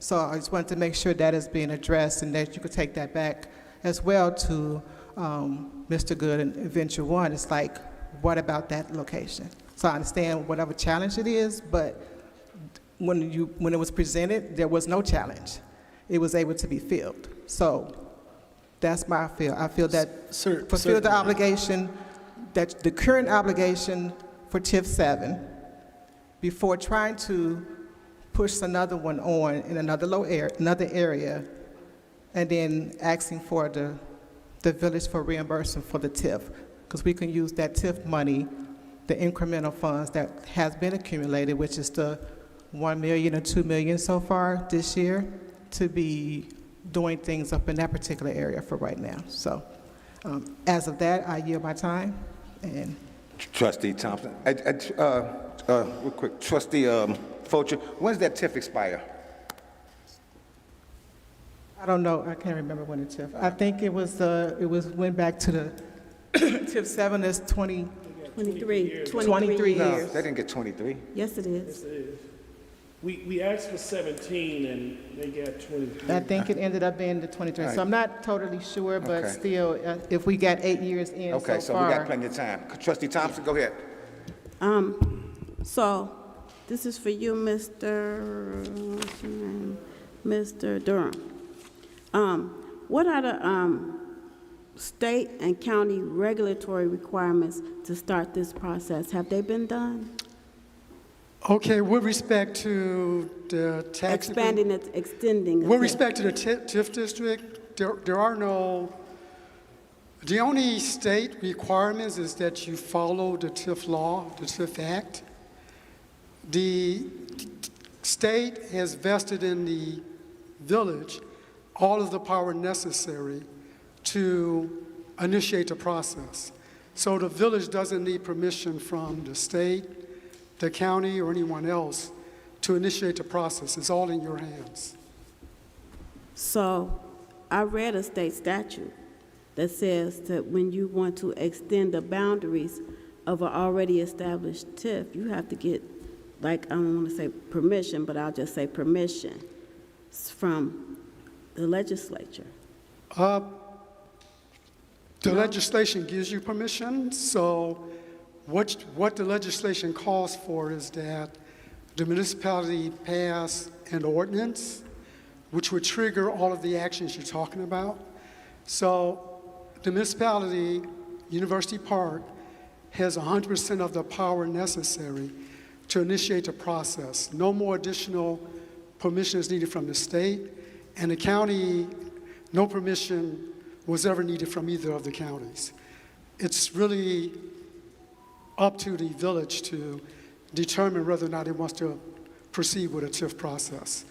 So I just wanted to make sure that is being addressed and that you could take that back as well to Mr. Good and Venture One. It's like, what about that location? So I understand whatever challenge it is, but when it was presented, there was no challenge. It was able to be filled. So that's my feel. I feel that fulfill the obligation, that the current obligation for TIF 7 before trying to push another one on in another area, and then asking for the village for reimbursement for the TIF, because we can use that TIF money, the incremental funds that has been accumulated, which is the 1 million or 2 million so far this year, to be doing things up in that particular area for right now. So as of that, I yield my time. And Trustee Thompson, real quick, Trustee Fulcher, when does that TIF expire? I don't know, I can't remember when the TIF, I think it went back to the TIF 7 is 23 years. No, they didn't get 23. Yes, it is. Yes, it is. We asked for 17 and they got 23. I think it ended up being the 23. So I'm not totally sure, but Okay. still, if we got 8 years in Okay, so so far. we got plenty of time. Trustee Thompson, go ahead. So this is for you, what's your name? Mr. Durham. What are the state and county regulatory requirements to start this process? Have they been done? Okay, with respect to the tax... Extending the With TIF. respect to the TIF district, there are no... The only state requirements is that you follow the TIF law, the TIF Act. The state has vested in the village all of the power necessary to initiate the process. So the village doesn't need permission from the state, the county, or anyone else to initiate the process. It's all in your hands. So I read a state statute that says that when you want to extend the boundaries of an already established TIF, you have to get, like, I don't want to say permission, but I'll just say permission from the legislature. The legislation gives you permission, so what the legislation calls for is that the municipality pass an ordinance which would trigger all of the actions you're talking about. So the municipality, University Park, has 100% of the power necessary to initiate the process. No more additional permission is needed from the state, and the county, no permission was ever needed from either of the counties. It's really up to the village to determine whether or not it wants to proceed with a TIF process.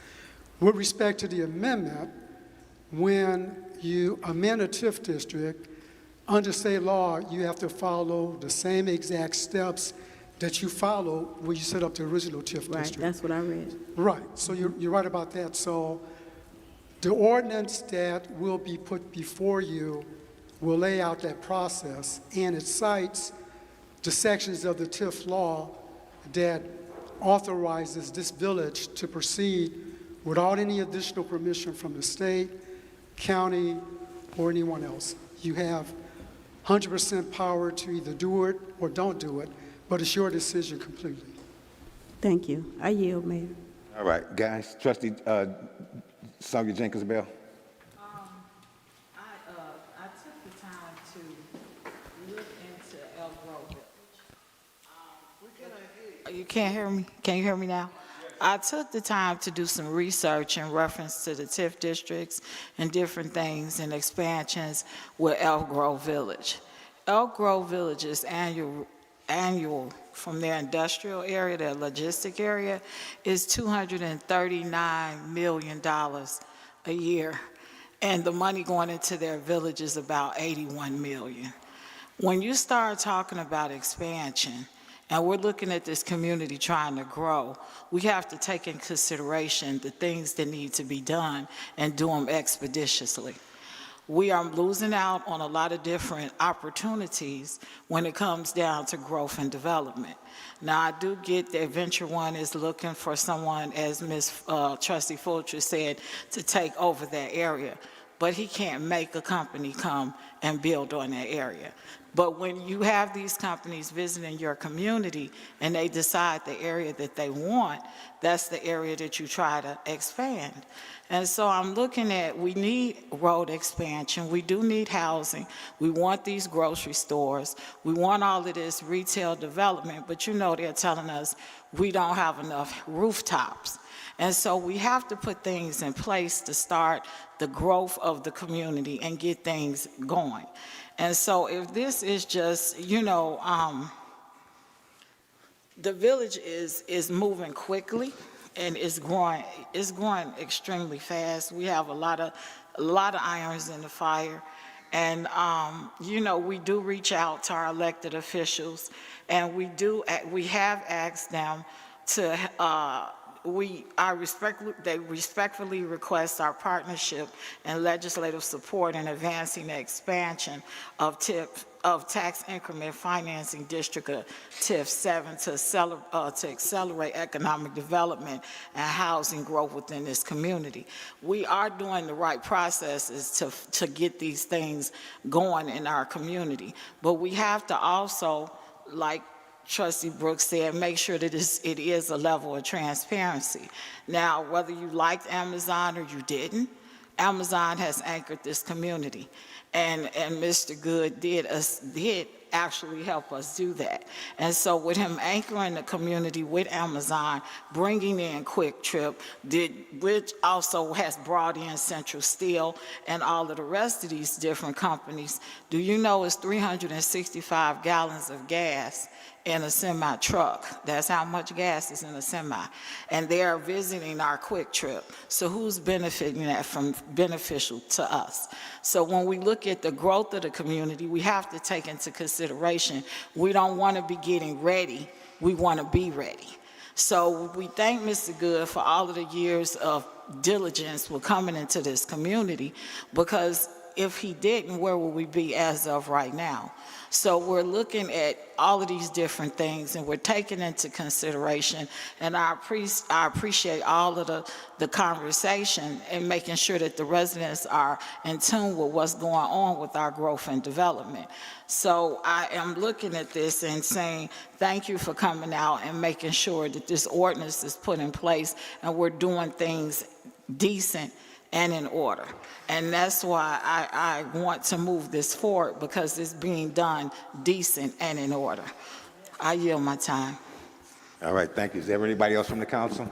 With respect to the amendment, when you amend a TIF district, under state law, you have to follow the same exact steps that you follow when you set up the original TIF district. Right, that's what I read. Right, so you're right about that. So the ordinance that will be put before you will lay out that process, and it cites the sections of the TIF law that authorizes this village to proceed without any additional permission from the state, county, or anyone else. You have 100% power to either do it or don't do it, but it's your decision completely. Thank you. I yield, Mayor. All right, guys. Trustee Sonia Jenkins Bell. I took the time to look into El Grove Village. You can't hear me? Can you hear me now? I took the time to do some research in reference to the TIF districts and different things and expansions with Elk Grove Village. Elk Grove Village's annual from their industrial area, their logistic area, is $239 million a year. And the money going into their village is about $81 million. When you start talking about expansion, and we're looking at this community trying to grow, we have to take in consideration the things that need to be done and do them expeditiously. We are losing out on a lot of different opportunities when it comes down to growth and development. Now, I do get that Venture One is looking for someone, as Ms. Trustee Fulcher said, to take over that area, but he can't make a company come and build on that area. But when you have these companies visiting your community and they decide the area that they want, that's the area that you try to expand. And so I'm looking at, we need road expansion, we do need housing, we want these grocery stores, we want all of this retail development, but you know they're telling us we don't have enough rooftops. And so we have to put things in place to start the growth of the community and get things going. And so if this is just, you know, the village is moving quickly and it's growing extremely fast. We have a lot of irons in the fire. And, you know, we do reach out to our elected officials, and we have asked them to, they respectfully request our partnership and legislative support in advancing the expansion of tax increment financing district of TIF 7 to accelerate economic development and housing growth within this community. We are doing the right processes to get these things going in our community, but we have to also, like Trustee Brooks said, make sure that it is a level of transparency. Now, whether you liked Amazon or you didn't, Amazon has anchored this community. And Mr. Good did actually help us do that. And so with him anchoring the community with Amazon, bringing in Quick Trip, which also has brought in Central Steel and all of the rest of these different companies, do you know it's 365 gallons of gas in a semi truck? That's how much gas is in a semi. And they are visiting our Quick Trip. So who's benefiting that from beneficial to us? So when we look at the growth of the community, we have to take into consideration, we don't want to be getting ready, we want to be ready. So we thank Mr. Good for all of the years of diligence with coming into this community, because if he didn't, where would we be as of right now? So we're looking at all of these different things, and we're taking into consideration, and I appreciate all of the conversation and making sure that the residents are in tune with what's going on with our growth and development. So I am looking at this and saying, thank you for coming out and making sure that this ordinance is put in place and we're doing things decent and in order. And that's why I want to move this forward, because it's being done decent and in order. I yield my time. All right, thank you. Is there anybody else from the council?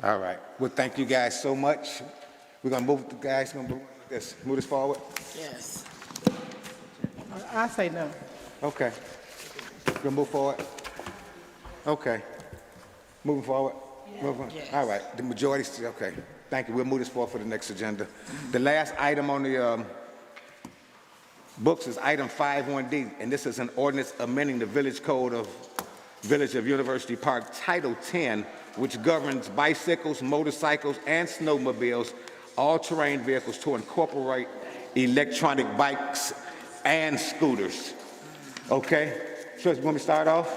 All right. Well, thank you guys so much. We're going to move the guys, move this forward. Yes. I say no. Okay. We're going to move forward. Okay. Moving forward. Yes. All right. The majority, okay. Thank you. We'll move this forward for the next agenda. The last item on the books is item 51D, and this is an ordinance amending the Village Code of Village of University Park, Title 10, which governs bicycles, motorcycles, and snowmobiles, all-terrain vehicles, to incorporate electronic bikes and scooters. Okay? Trish, you want me to start off?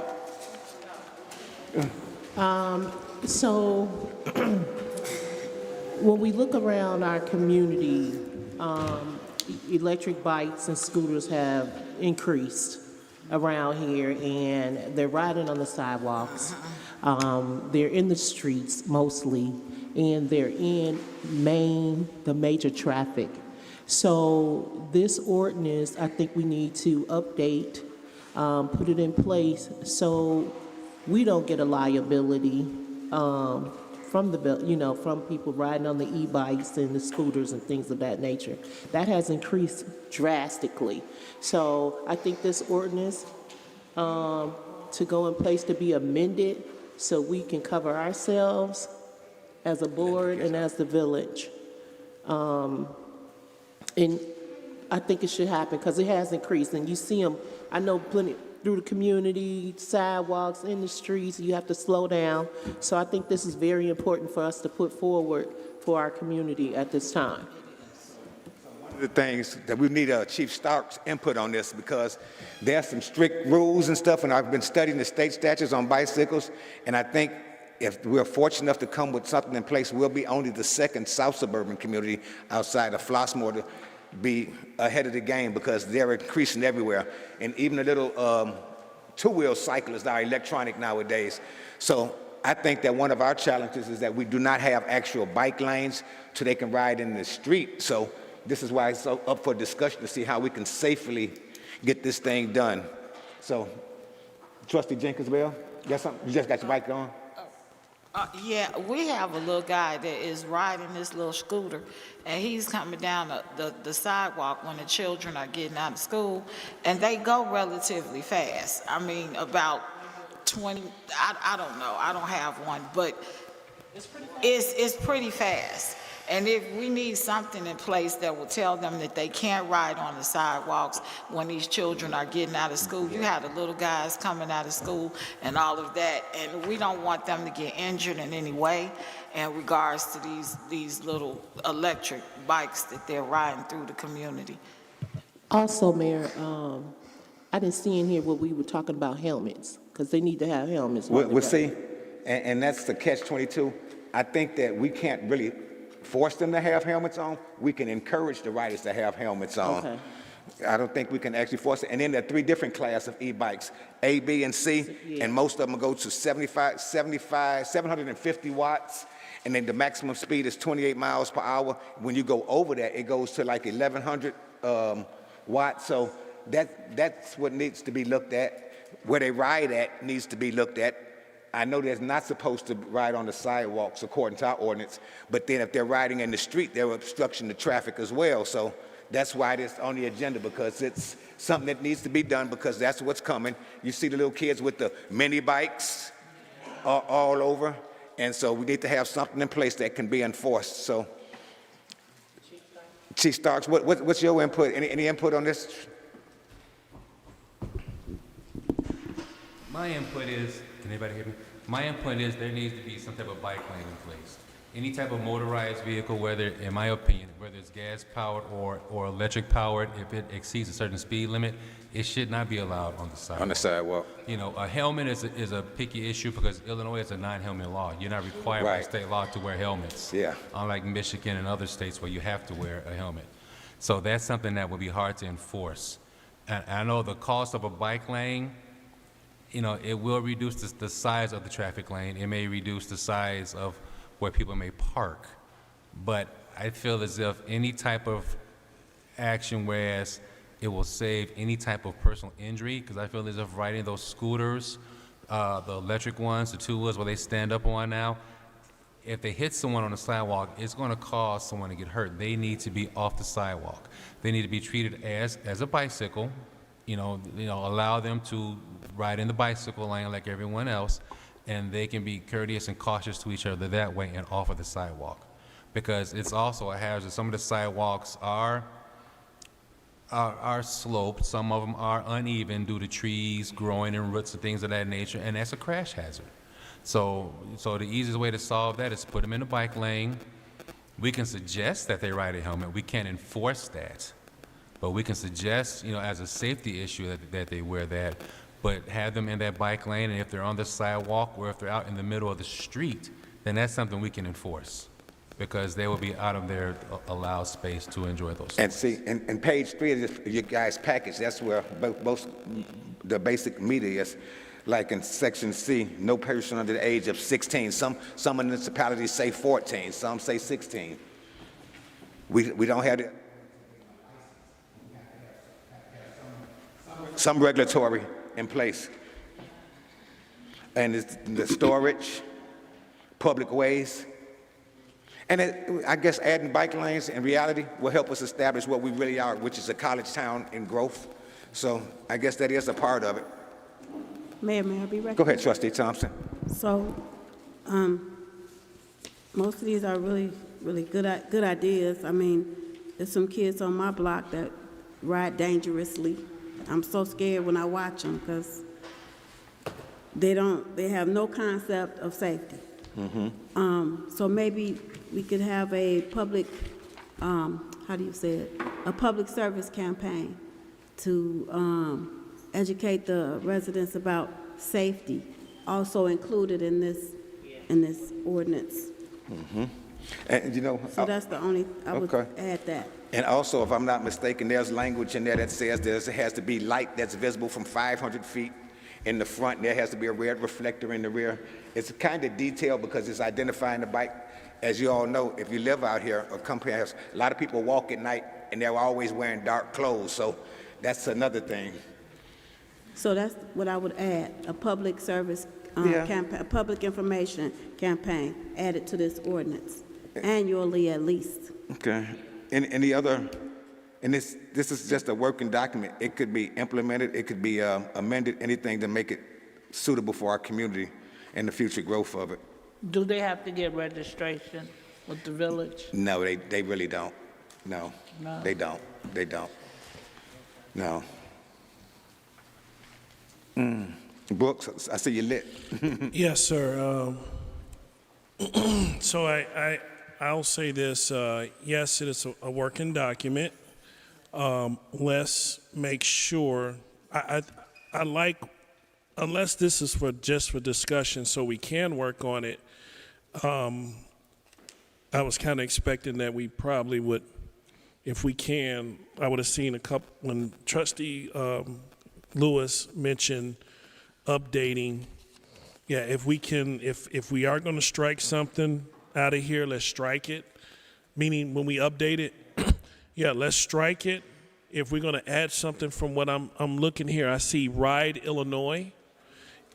So when we look around our community, electric bikes and scooters have increased around here, and they're riding on the sidewalks. They're in the streets mostly, and they're in the major traffic. So this ordinance, I think we need to update, put it in place so we don't get a liability from from people riding on the e-bikes and the scooters and things of that nature. That has increased drastically. So I think this ordinance to go in place to be amended so we can cover ourselves as a board and as the village. And I think it should happen because it has increased, and you see them, I know plenty through the community, sidewalks, in the streets, you have to slow down. So I think this is very important for us to put forward for our community at this time. One of the things that we need Chief Stark's input on this, because there are some strict rules and stuff, and I've been studying the state statutes on bicycles, and I think if we're fortunate enough to come with something in place, we'll be only the second South suburban community outside of Flossmoor to be ahead of the game, because they're increasing everywhere. And even the little two-wheel cyclists are electronic nowadays. So I think that one of our challenges is that we do not have actual bike lanes so they can ride in the street. So this is why it's so up for discussion to see how we can safely get this thing done. So, Trustee Jenkins-Bell, you got something? You just got your bike on? Yeah, we have a little guy that is riding this little scooter, and he's coming down the sidewalk when the children are getting out of school, and they go relatively fast. I mean, about 20, I don't know, I don't have one, but it's pretty fast. And if we need something in place that will tell them that they can't ride on the sidewalks when these children are getting out of school. You have the little guys coming out of school and all of that, and we don't want them to get injured in any way in regards to these little electric bikes that they're riding through the community. Also, Mayor, I didn't see in here what we were talking about helmets, because they need to have helmets. We'll see, and that's the catch-22. I think that we can't really force them to have helmets on. We can encourage the riders to have helmets on. Okay. I don't think we can actually force it. And then there are 3 different classes of e-bikes, A, B, and C, and most of them go to 750 watts, and then the maximum speed is 28 miles per hour. When you go over that, it goes to like 1,100 watts. So that's what needs to be looked at. Where they ride at needs to be looked at. I know they're not supposed to ride on the sidewalks according to our ordinance, but then if they're riding in the street, they're obstructing the traffic as well. So that's why it's on the agenda, because it's something that needs to be done, because that's what's coming. You see the little kids with the mini bikes all over, and so we need to have something in place that can be enforced. So, Chief Starks, what's your input? Any input on this? My input is, can anybody hear me? My input is there needs to be some type of bike lane in place. Any type of motorized vehicle, whether, in my opinion, whether it's gas-powered or electric-powered, if it exceeds a certain speed limit, it should not be allowed on the sidewalk. On the sidewalk. You know, a helmet is a picky issue because Illinois is a non-helmet law. You're not required by state law to wear helmets. Yeah. Unlike Michigan and other states where you have to wear a helmet. So that's something that would be hard to enforce. And I know the cost of a bike lane, you know, it will reduce the size of the traffic lane. It may reduce the size of where people may park. But I feel as if any type of action, whereas it will save any type of personal injury, because I feel as if riding those scooters, the electric ones, the two-wheels where they stand up on now, if they hit someone on the sidewalk, it's going to cause someone to get hurt. They need to be off the sidewalk. They need to be treated as a bicycle. You know, allow them to ride in the bicycle lane like everyone else, and they can be courteous and cautious to each other that way and off of the sidewalk. Because it's also a hazard. Some of the sidewalks are sloped, some of them are uneven due to trees growing and roots and things of that nature, and that's a crash hazard. So the easiest way to solve that is put them in the bike lane. We can suggest that they ride a helmet. We can't enforce that. But we can suggest, you know, as a safety issue that they wear that, but have them in that bike lane, and if they're on the sidewalk or if they're out in the middle of the street, then that's something we can enforce, because they will be out of their allowed space to enjoy those. And see, in page 3 of your guys' package, that's where most the basic meat is. Like in section C, no person under the age of 16. Some municipalities say 14, some say 16. We don't have some regulatory in place. And it's the storage, public ways. And I guess adding bike lanes in reality will help us establish what we really are, which is a college town in growth. So I guess that is a part of it. Mayor, may I be recognized? Go ahead, Trustee Thompson. So, most of these are really, really good ideas. I mean, there's some kids on my block that ride dangerously. I'm so scared when I watch them because they have no concept of safety. So maybe we could have a public, how do you say it? A public service campaign to educate the residents about safety, also included in this ordinance. And you know, So that's the only, I would okay. add that. And also, if I'm not mistaken, there's language in there that says there has to be light that's visible from 500 feet in the front, and there has to be a red reflector in the rear. It's kind of detailed because it's identifying the bike. As you all know, if you live out here or come here, a lot of people walk at night and they're always wearing dark clothes, so that's another thing. So that's what I would add, a public service campaign, a public information campaign added to this ordinance, annually at least. Okay. And the other, and this is just a working document. It could be implemented, it could be amended, anything to make it suitable for our community and the future growth of it. Do they have to get registration with the village? No, they really don't. No, No. they don't. They don't. No. Brooks, I see you lit. Yes, sir. So I'll say this. Yes, it is a working document. Let's make sure. I like, unless this is just for discussion, so we can work on it. I was kind of expecting that we probably would, if we can. I would have seen a couple when Trustee Lewis mentioned updating. Yeah, if we can, if we are going to strike something out of here, let's strike it. Meaning when we update it, yeah, let's strike it. If we're going to add something from what I'm looking here, I see Ride Illinois.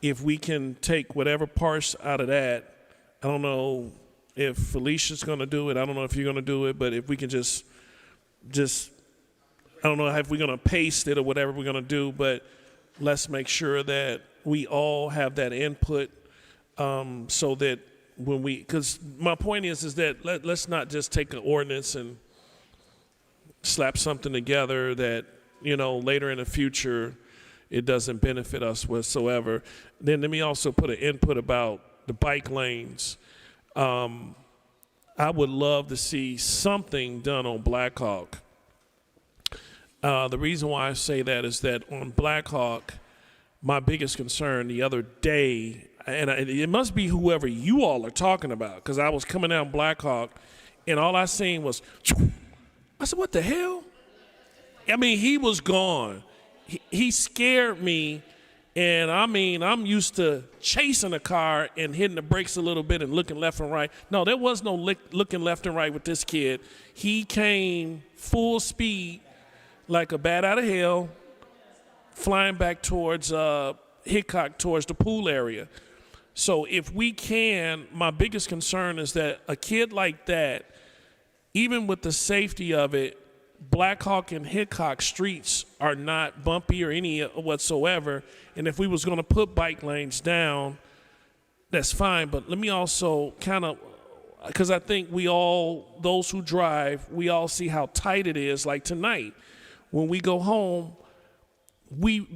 If we can take whatever parts out of that, I don't know if Felicia's going to do it. I don't know if you're going to do it, but if we can just I don't know if we're going to paste it or whatever we're going to do, but let's make sure that we all have that input so that when we, because my point is that let's not just take an ordinance and slap something together that, you know, later in the future it doesn't benefit us whatsoever. Then let me also put an input about the bike lanes. I would love to see something done on Blackhawk. The reason why I say that is that on Blackhawk, my biggest concern the other day, and it must be whoever you all are talking about, because I was coming down Blackhawk, and all I seen was, I said, what the hell? I mean, he was gone. He scared me, and I mean, I'm used to chasing a car and hitting the brakes a little bit and looking left and right. No, there was no looking left and right with this kid. He came full speed, like a bat out of hell, flying back towards Hickok, towards the pool area. So if we can, my biggest concern is that a kid like that, even with the safety of it, Blackhawk and Hickok streets are not bumpy or any whatsoever. And if we was going to put bike lanes down, that's fine. But let me also kind of, because I think we all, those who drive, we all see how tight it is. Like tonight, when we go home,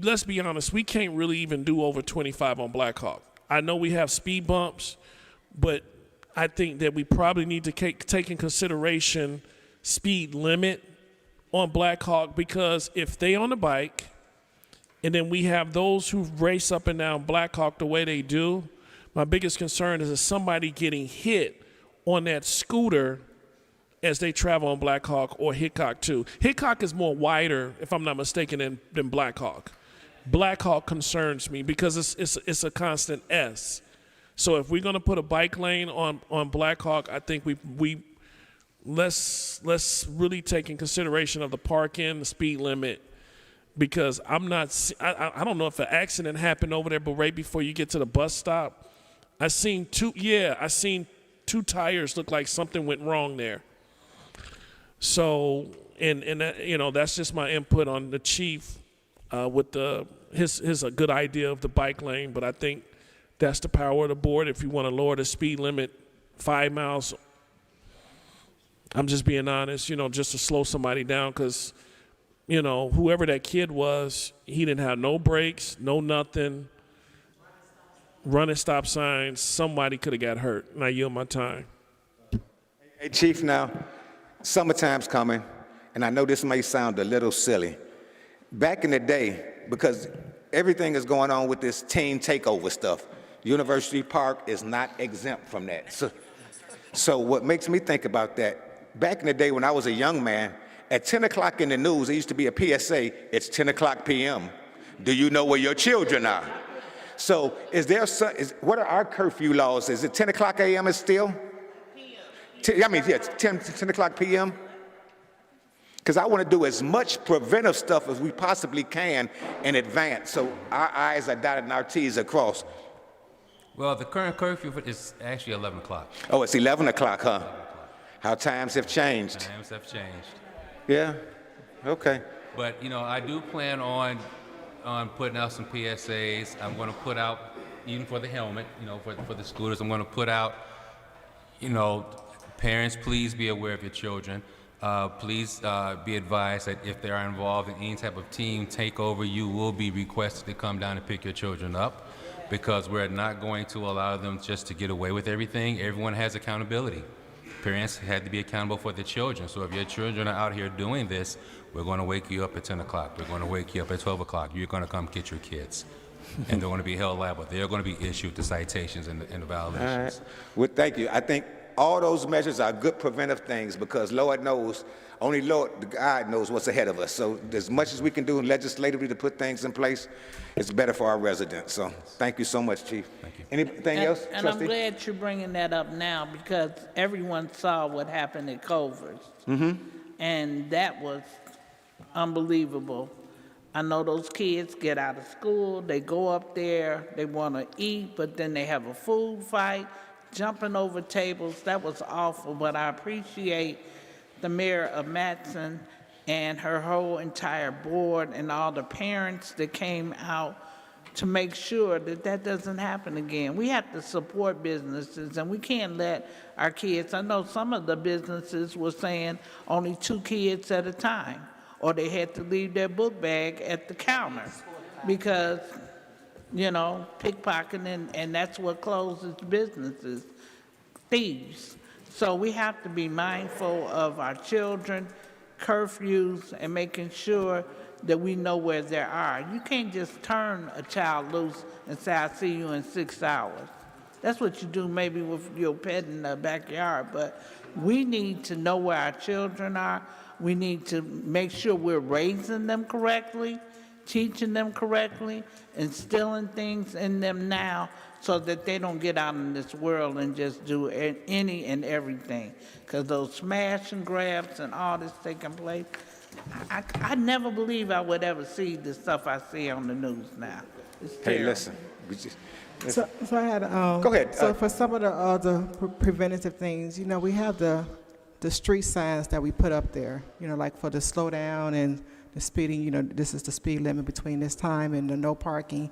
let's be honest, we can't really even do over 25 on Blackhawk. I know we have speed bumps, but I think that we probably need to take in consideration speed limit on Blackhawk, because if they on the bike and then we have those who race up and down Blackhawk the way they do, my biggest concern is somebody getting hit on that scooter as they travel on Blackhawk or Hickok too. Hickok is more wider, if I'm not mistaken, than Blackhawk. Blackhawk concerns me because it's a constant S. So if we're going to put a bike lane on Blackhawk, I think we let's really take in consideration of the parking, the speed limit, because I don't know if an accident happened over there, but right before you get to the bus stop, I seen two tires look like something went wrong there. So, and that, you know, that's just my input on the chief with his a good idea of the bike lane, but I think that's the power of the board. If you want to lower the speed limit 5 miles, I'm just being honest, you know, just to slow somebody down, because, you know, whoever that kid was, he didn't have no brakes, no nothing, running stop signs. Somebody could have got hurt. And I yield my time. Hey, Chief, now, summertime's coming, and I know this may sound a little silly. Back in the day, because everything is going on with this teen takeover stuff, University Park is not exempt from that. So what makes me think about that, back in the day when I was a young man, at 10 o'clock in the news, there used to be a PSA, it's 10 o'clock p.m. Do you know where your children are? So what are our curfew laws? Is it 10 o'clock a.m. is still? 10 o'clock p.m.? Because I want to do as much preventive stuff as we possibly can in advance, so our I's are dotted and our T's are crossed. Well, the current curfew is actually 11 o'clock. Oh, it's 11 o'clock, huh? How times have changed. Times have changed. Yeah, okay. But, you know, I do plan on putting out some PSAs. I'm going to put out, even for the helmet, you know, for the scooters, I'm going to put out, you know, parents, please be aware of your children. Please be advised that if they are involved in any type of team takeover, you will be requested to come down and pick your children up, because we're not going to allow them just to get away with everything. Everyone has accountability. Parents had to be accountable for their children. So if your children are out here doing this, we're going to wake you up at 10 o'clock. We're going to wake you up at 12 o'clock. You're going to come get your kids. And they're going to be held liable. They're going to be issued the citations and the violations. All right. Well, thank you. I think all those measures are good preventive things, because Lord knows, only Lord, God knows what's ahead of us. So as much as we can do legislatively to put things in place, it's better for our residents. So thank you so much, Chief. Thank you. Anything else, And Trustee? I'm glad you're bringing that up now, because everyone saw what happened at Culver's. Mm-hmm. And that was unbelievable. I know those kids get out of school, they go up there, they want to eat, but then they have a food fight, jumping over tables. That was awful, but I appreciate the mayor of Matson and her whole entire board and all the parents that came out to make sure that that doesn't happen again. We have to support businesses, and we can't let our kids, I know some of the businesses were saying only 2 kids at a time, or they had to leave their book bag at the counter because, you know, pickpocketing, and that's what closes businesses, thieves. So we have to be mindful of our children, curfews, and making sure that we know where they are. You can't just turn a child loose and say, I'll see you in 6 hours. That's what you do maybe with your pet in the backyard, but we need to know where our children are. We need to make sure we're raising them correctly, teaching them correctly, instilling things in them now so that they don't get out in this world and just do any and everything. Because those smash and grabs and all this taking place, I never believe I would ever see the stuff I see on the news now. It's terrible. Hey, listen. So I had, Go ahead. So for some of the other preventative things, you know, we have the street signs that we put up there, you know, like for the slow down and the speeding, you know, this is the speed limit between this time and the no parking.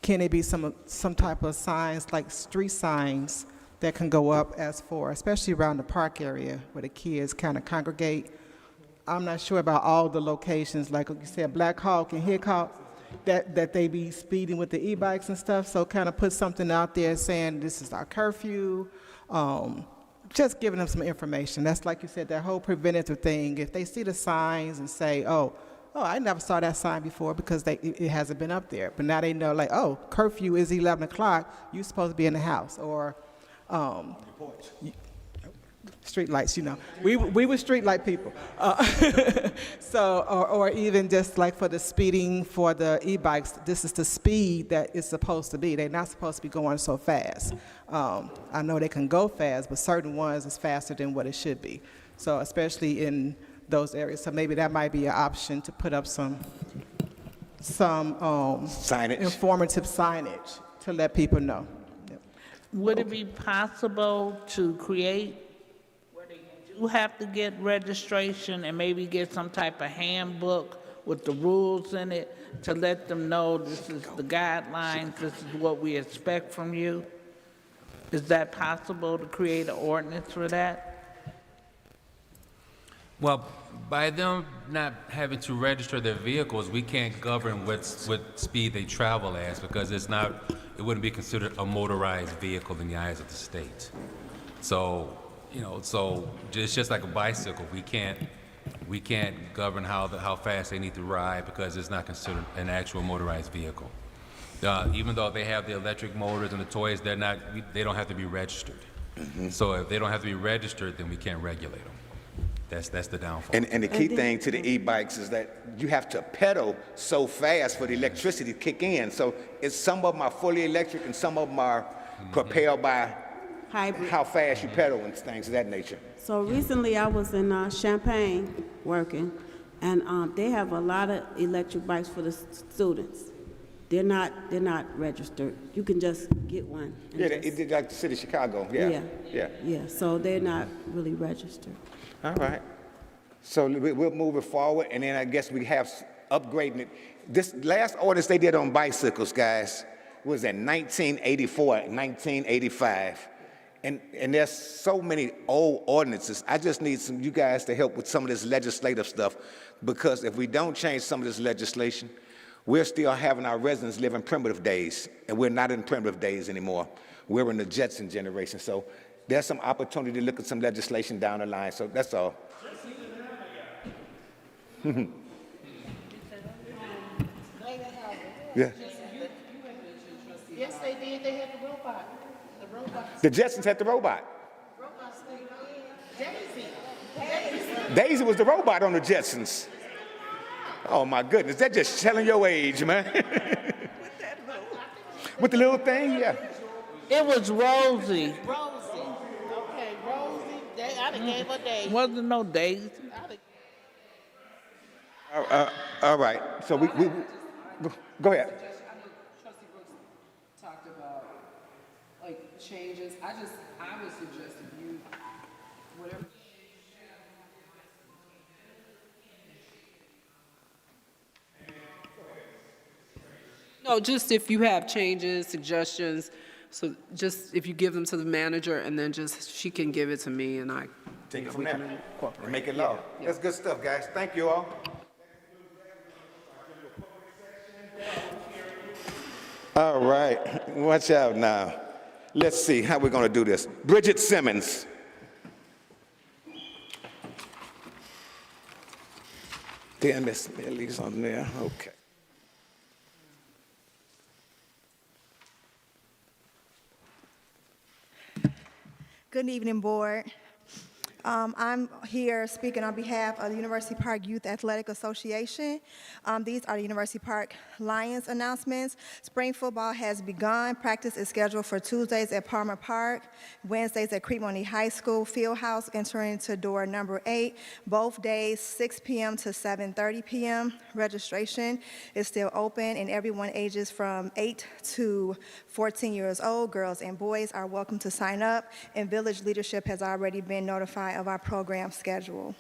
Can it be some type of signs, like street signs, that can go up as for, especially around the park area where the kids kind of congregate? I'm not sure about all the locations, like you said, Black Hawk and Hickok, that they be speeding with the e-bikes and stuff, so kind of put something out there saying this is our curfew, just giving them some information. That's like you said, that whole preventative thing. If they see the signs and say, oh, I never saw that sign before because it hasn't been up there. But now they know, like, oh, curfew is 11 o'clock, you're supposed to be in the house. Or street lights, you know. We were street light people. So, or even just like for the speeding for the e-bikes, this is the speed that it's supposed to be. They're not supposed to be going so fast. I know they can go fast, but certain ones is faster than what it should be. So especially in those areas. So maybe that might be an option to put up some signage, informative signage to let people know. Yep. Would it be possible to create where they do have to get registration and maybe get some type of handbook with the rules in it to let them know this is the guidelines, this is what we expect from you? Is that possible to create an ordinance for that? Well, by them not having to register their vehicles, we can't govern what speed they travel at because it wouldn't be considered a motorized vehicle in the eyes of the state. So, so it's just like a bicycle. We can't govern how fast they need to ride because it's not considered an actual motorized vehicle. Even though they have the electric motors and the toys, they don't have to be registered. So if they don't have to be registered, then we can't regulate them. That's the downfall. And the key thing to the e-bikes is that you have to pedal so fast for the electricity to kick in. So some of them are fully electric and some of them are propelled by Hybrid. how fast you pedal and things of that nature. So recently I was in Champaign working, and they have a lot of electric bikes for the students. They're not registered. You can just get one. Yeah, it's like the city of Chicago. Yeah. Yeah, so they're not really registered. All right. So we'll move it forward, and then I guess we have upgrading it. This last ordinance they did on bicycles, guys, was in 1984, 1985. And there's so many old ordinances. I just need you guys to help with some of this legislative stuff, because if we don't change some of this legislation, we're still having our residents live in primitive days, and we're not in primitive days anymore. We're in the Jetson generation. So there's some opportunity to look at some legislation down the line. So that's all. Yeah. Yes, they did. They had the robot. The Jetsons had the robot. Daisy was the robot on the Jetsons. Oh my goodness, that's just telling your age, man. With the little thing, yeah. It was Rosie. Rosie. Okay, Rosie. I done gave her Daisy. Wasn't no Daisy. All right, so we go ahead. Trustee Brooks talked about like changes. I would suggest if you, whatever. No, just if you have changes, suggestions, so just if you give them to the manager and then just she can give it to me and I take it from there and make it law. Yeah. That's good stuff, guys. Thank you all. All right, watch out now. Let's see how we're going to do this. Bridget Simmons. Damn, Miss Millie's on there. Okay. Good evening, board. I'm here speaking on behalf of the University Park Youth Athletic Association. These are the University Park Lions announcements. Spring football has begun. Practice is scheduled for Tuesdays at Palmer Park, Wednesdays at Creekmoney High School Fieldhouse, entering to door number 8. Both days, 6 p.m. to 7:30 p.m. Registration is still open, and everyone ages from 8 to 14 years old, girls and boys, are welcome to sign up, and village leadership has already been notified of our program schedule.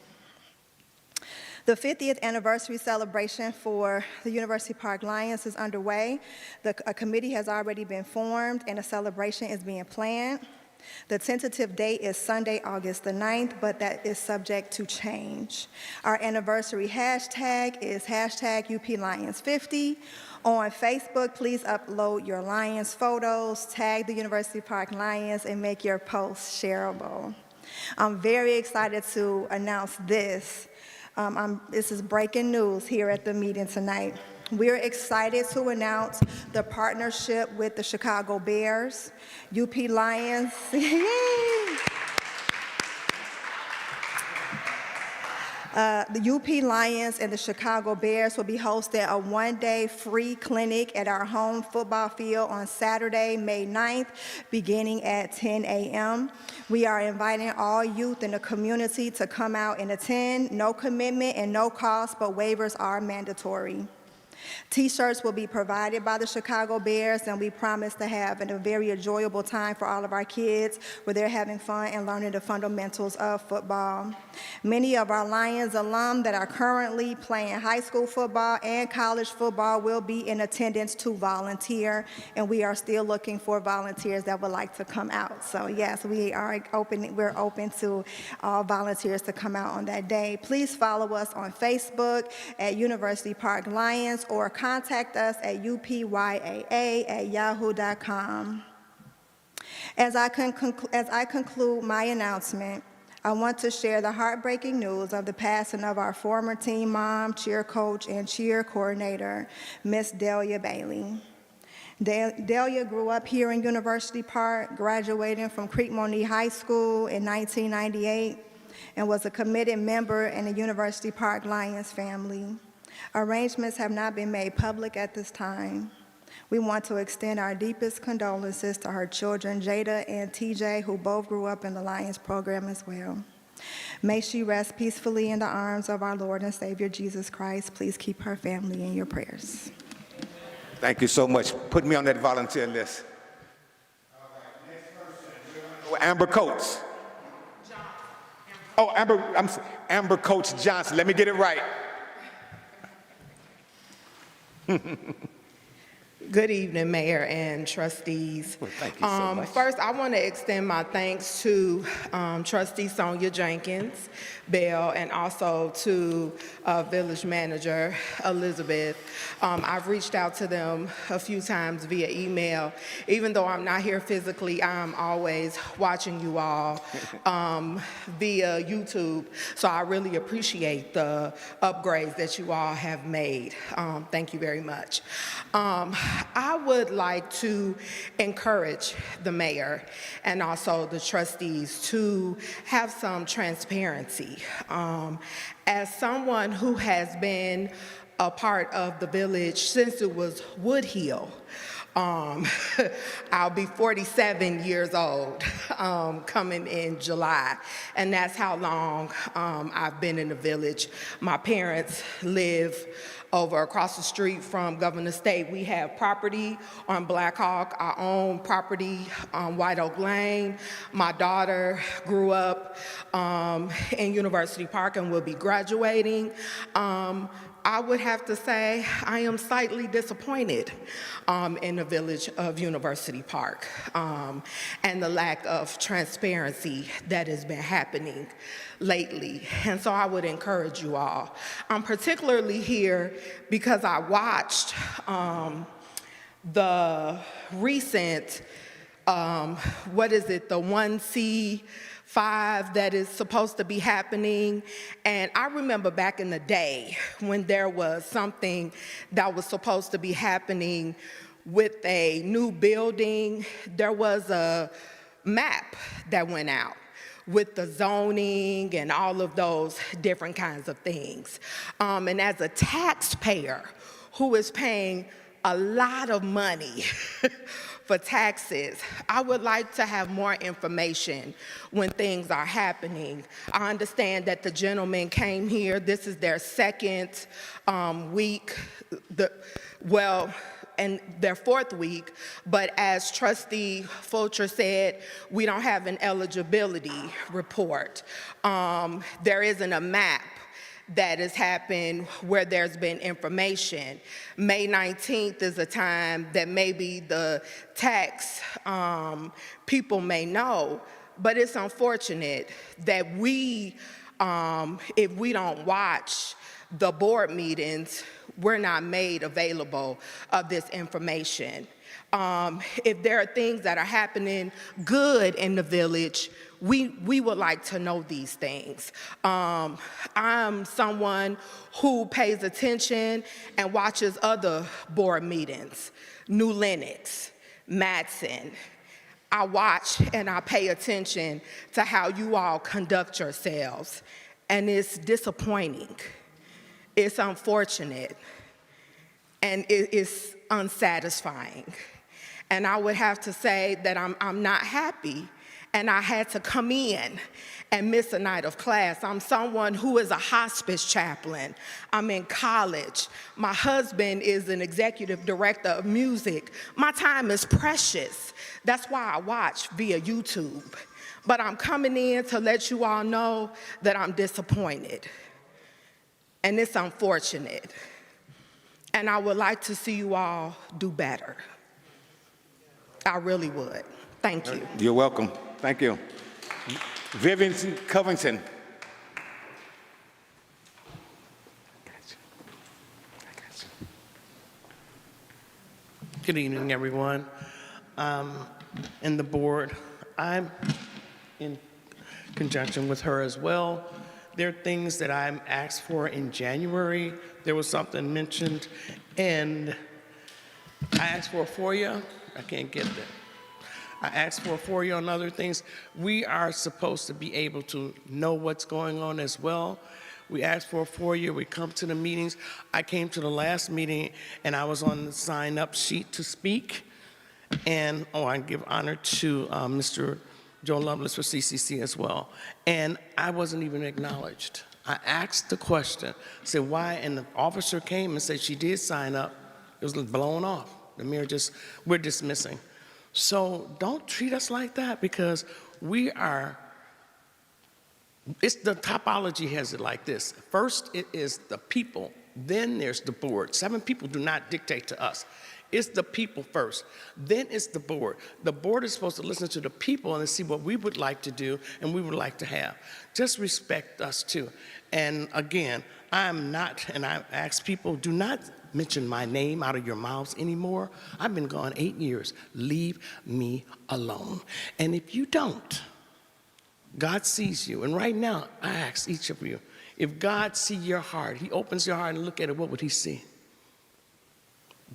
The 50th anniversary celebration for the University Park Lions is underway. A committee has already been formed and a celebration is being planned. The tentative date is Sunday, August the 9th, but that is subject to change. Our anniversary hashtag is hashtag UPLions50. On Facebook, please upload your Lions photos, tag the University Park Lions, and make your posts shareable. I'm very excited to announce this. This is breaking news here at the meeting tonight. We're excited to announce the partnership with the Chicago Bears, UP Lions. The UP Lions and the Chicago Bears will be hosting a one-day free clinic at our home football field on Saturday, May 9th, beginning at 10 a.m. We are inviting all youth in the community to come out and attend. No commitment and no cost, but waivers are mandatory. T-shirts will be provided by the Chicago Bears, and we promise to have a very enjoyable time for all of our kids where they're having fun and learning the fundamentals of football. Many of our Lions alum that are currently playing high school football and college football will be in attendance to volunteer, and we are still looking for volunteers that would like to come out. So yes, we're open to all volunteers to come out on that day. Please follow us on Facebook at University Park Lions or contact us at upyaa@yahoo.com. As I conclude my announcement, I want to share the heartbreaking news of the passing of our former team mom, cheer coach, and cheer coordinator, Miss Delia Bailey. Delia grew up here in University Park, graduating from Creekmont High School in 1998, and was a committed member in the University Park Lions family. Arrangements have not been made public at this time. We want to extend our deepest condolences to her children, Jada and TJ, who both grew up in the Lions program as well. May she rest peacefully in the arms of our Lord and Savior, Jesus Christ. Please keep her family in your prayers. Thank you so much. Put me on that volunteer list. Amber Coates. Oh, Amber Coates Johnson. Let me get it right. Good evening, Mayor and trustees. Well, thank you so much. First, I want to extend my thanks to Trustee Sonia Jenkins Bell and also to Village Manager Elizabeth. I've reached out to them a few times via email. Even though I'm not here physically, I'm always watching you all via YouTube. So I really appreciate the upgrades that you all have made. Thank you very much. I would like to encourage the mayor and also the trustees to have some transparency. As someone who has been a part of the village since it was Woodhill, I'll be 47 years old coming in July, and that's how long I've been in the village. My parents live over across the street from Governor State. We have property on Black Hawk. I own property on White Oak Lane. My daughter grew up in University Park and will be graduating. I would have to say I am slightly disappointed in the village of University Park and the lack of transparency that has been happening lately. And so I would encourage you all. I'm particularly here because I watched the recent, the 1C5 that is supposed to be happening. And I remember back in the day when there was something that was supposed to be happening with a new building, there was a map that went out with the zoning and all of those different kinds of things. And as a taxpayer who is paying a lot of money for taxes, I would like to have more information when things are happening. I understand that the gentleman came here, this is their second week, and their fourth week, but as Trustee Fulcher said, we don't have an eligibility report. There isn't a map that has happened where there's been information. May 19th is a time that maybe the tax people may know, but it's unfortunate that if we don't watch the board meetings, we're not made available of this information. If there are things that are happening good in the village, we would like to know these things. I'm someone who pays attention and watches other board meetings, New Lenox, Matson. I watch and I pay attention to how you all conduct yourselves, and it's disappointing. It's unfortunate, and it is unsatisfying. And I would have to say that I'm not happy, and I had to come in and miss a night of class. I'm someone who is a hospice chaplain. I'm in college. My husband is an executive director of music. My time is precious. That's why I watch via YouTube. But I'm coming in to let you all know that I'm disappointed. And it's unfortunate. And I would like to see you all do better. I really would. Thank you. You're welcome. Thank you. Vivian Covington. Good evening, everyone. And the board, I'm in conjunction with her as well. There are things that I'm asked for in January. There was something mentioned, and I asked for a FOIA. I can't get that. I asked for a FOIA on other things. We are supposed to be able to know what's going on as well. We asked for a FOIA. We come to the meetings. I came to the last meeting, and I was on the sign-up sheet to speak. And, I give honor to Mr. Joe Lovelace for CCC as well. And I wasn't even acknowledged. I asked the question, said why, and the officer came and said she did sign up. It was blown off. The mayor we're dismissing. So don't treat us like that, because it's the topology has it like this. First, it is the people, then there's the board. 7 people do not dictate to us. It's the people first, then it's the board. The board is supposed to listen to the people and see what we would like to do and we would like to have. Just respect us too. And again, I'm not, and I ask people, do not mention my name out of your mouths anymore. I've been gone 8 years. Leave me alone. And if you don't, God sees you. And right now, I ask each of you, if God see your heart, he opens your heart and look at it, what would he see?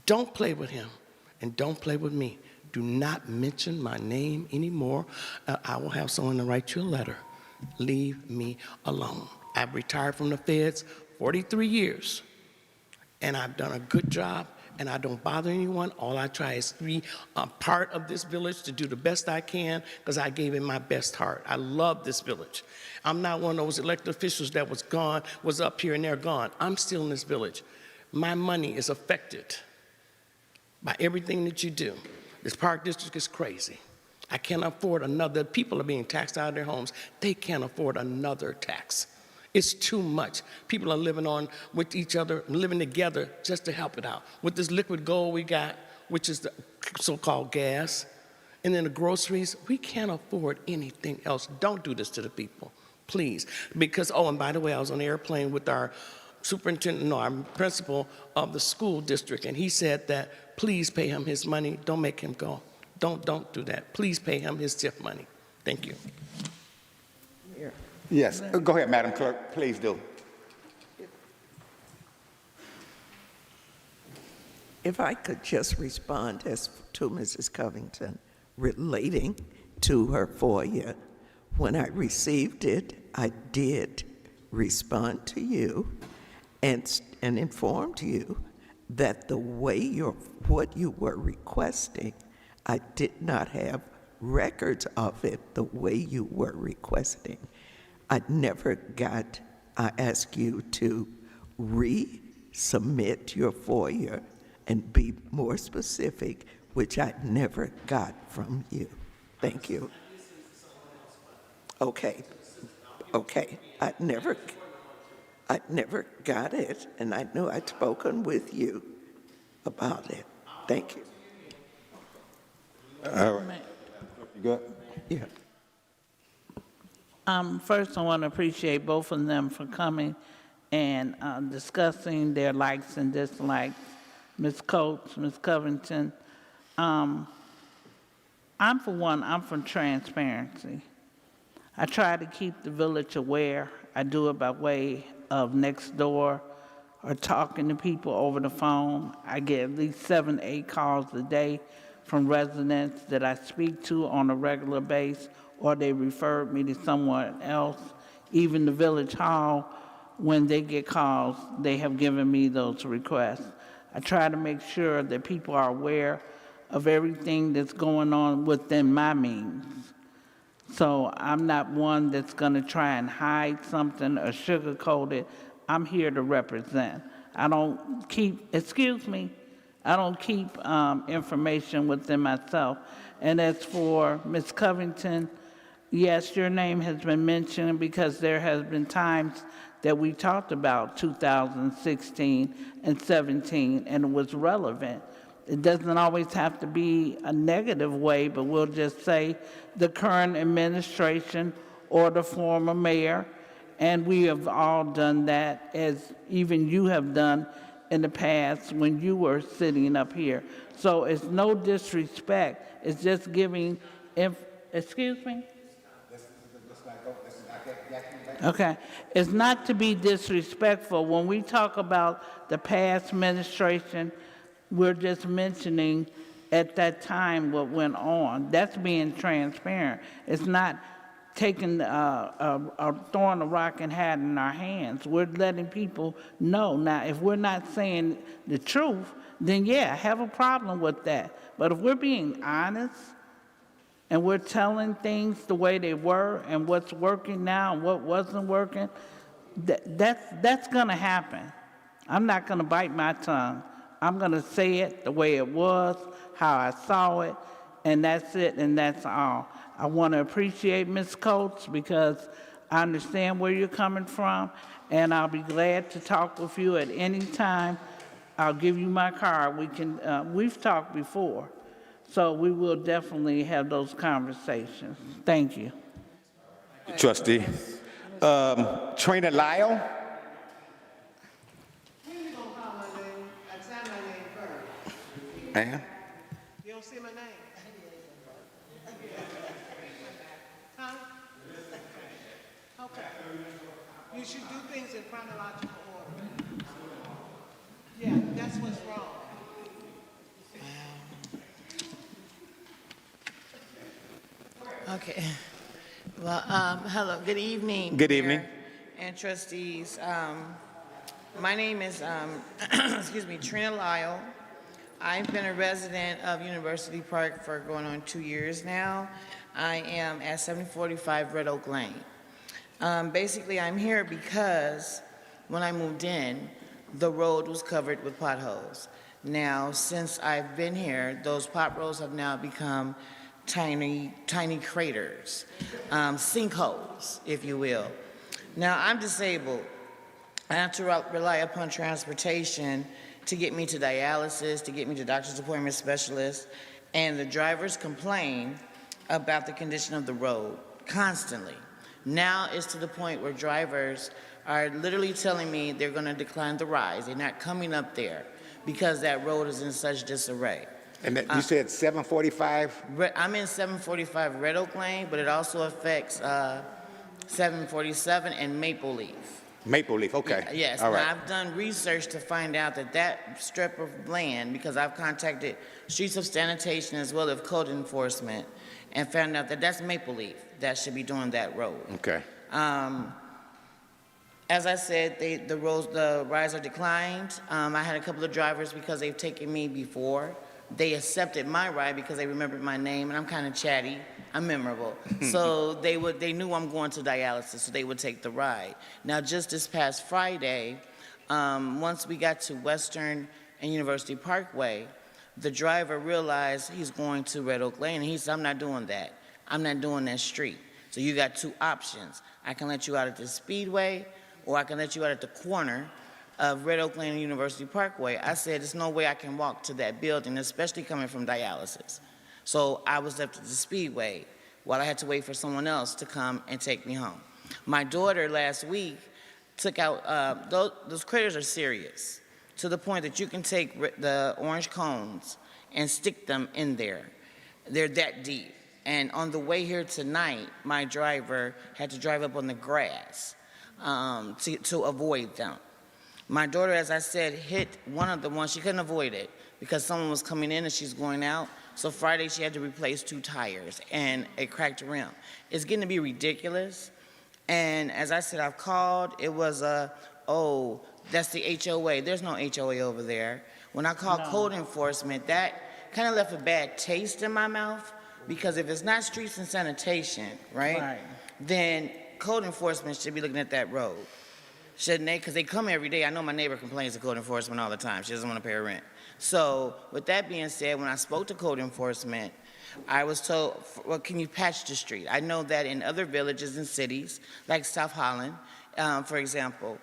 Don't play with him, and don't play with me. Do not mention my name anymore. I will have someone to write you a letter. Leave me alone. I've retired from the feds 43 years. And I've done a good job, and I don't bother anyone. All I try is to be a part of this village, to do the best I can, because I gave it my best heart. I love this village. I'm not one of those elected officials that was up here and they're gone. I'm still in this village. My money is affected by everything that you do. This park district is crazy. I can't afford another. People are being taxed out of their homes. They can't afford another tax. It's too much. People are living on with each other, living together just to help it out. With this liquid gold we got, which is the so-called gas, and then the groceries, we can't afford anything else. Don't do this to the people, please. Because, and by the way, I was on the airplane with our our principal of the school district, and he said that please pay him his money. Don't make him go. Don't do that. Please pay him his tip money. Thank you. Yes, go ahead, Madam Clerk, please do. If I could just respond as to Mrs. Covington relating to her FOIA. When I received it, I did respond to you and informed you that the way what you were requesting, I did not have records of it the way you were requesting. I asked you to resubmit your FOIA and be more specific, which I never got from you. Thank you. Okay. I never got it, and I knew I'd spoken with you about it. Thank you. All right. You good? Yeah. First, I want to appreciate both of them for coming and discussing their likes and dislikes. Ms. Coates, Ms. Covington. I'm for transparency. I try to keep the village aware. I do it by way of next door or talking to people over the phone. I get at least 7, 8 calls a day from residents that I speak to on a regular basis, or they referred me to someone else. Even the village hall, when they get calls, they have given me those requests. I try to make sure that people are aware of everything that's going on within my means. So I'm not one that's going to try and hide something or sugarcoat it. I'm here to represent. I don't keep, excuse me, I don't keep information within myself. And as for Ms. Covington, yes, your name has been mentioned because there has been times that we talked about 2016 and 17, and it was relevant. It doesn't always have to be a negative way, but we'll just say the current administration or the former mayor, and we have all done that, as even you have done in the past when you were sitting up here. So it's no disrespect, it's just giving, excuse me? Okay, it's not to be disrespectful. When we talk about the past administration, we're just mentioning at that time what went on. That's being transparent. It's not taking, throwing a rock and hat in our hands. We're letting people know. Now, if we're not saying the truth, then yeah, have a problem with that. But if we're being honest, and we're telling things the way they were and what's working now and what wasn't working, that's going to happen. I'm not going to bite my tongue. I'm going to say it the way it was, how I saw it, and that's it, and that's all. I want to appreciate Ms. Coates because I understand where you're coming from, and I'll be glad to talk with you at any time. I'll give you my card. We've talked before. So we will definitely have those conversations. Thank you. Trustee. Trina Lyle? When you gonna call my name? I signed my name first. Ma'am? You don't see my name? Huh? Okay. You should do things in chronological order. Yeah, that's what's wrong. Okay. Well, hello, good evening. Good evening. Mayor and trustees. My name is, excuse me, Trina Lyle. I've been a resident of University Park for going on 2 years now. I am at 745 Red Oak Lane. Basically, I'm here because when I moved in, the road was covered with potholes. Now, since I've been here, those potholes have now become tiny craters, sinkholes, if you will. Now, I'm disabled. I have to rely upon transportation to get me to dialysis, to get me to doctor's appointment specialists, and the drivers complain about the condition of the road constantly. Now it's to the point where drivers are literally telling me they're going to decline the rides. They're not coming up there because that road is in such disarray. And that, you said 745? I'm in 745 Red Oak Lane, but it also affects 747 and Maple Leaf. Maple Leaf, okay. Yes, all right. now I've done research to find out that that strip of land, because I've contacted Streets of Sanitation as well as code enforcement, and found out that that's Maple Leaf that should be doing that road. Okay. As I said, the rides are declined. I had a couple of drivers because they've taken me before. They accepted my ride because they remembered my name, and I'm kind of chatty. I'm memorable. So they knew I'm going to dialysis, so they would take the ride. Now, just this past Friday, once we got to Western and University Parkway, the driver realized he's going to Red Oak Lane, and he said, I'm not doing that. I'm not doing that street. So you got two options. I can let you out at the Speedway, or I can let you out at the corner of Red Oak Lane and University Parkway. I said, there's no way I can walk to that building, especially coming from dialysis. So I was left at the Speedway while I had to wait for someone else to come and take me home. My daughter last week took out, those critters are serious, to the point that you can take the orange cones and stick them in there. They're that deep. And on the way here tonight, my driver had to drive up on the grass to avoid them. My daughter, as I said, hit one of the ones. She couldn't avoid it because someone was coming in and she's going out. So Friday she had to replace 2 tires and a cracked rim. It's getting to be ridiculous. And as I said, I've called. It was oh, that's the HOA. There's no HOA over there. When I called code enforcement, that kind of left a bad taste in my mouth Because if it's not streets and sanitation, right? Then code enforcement should be looking at that road. Shouldn't they? Because they come every day. I know my neighbor complains to code enforcement all the time. She doesn't want to pay her rent. So with that being said, when I spoke to code enforcement, I was told, well, can you patch the street? I know that in other villages and cities, like South Holland, for example,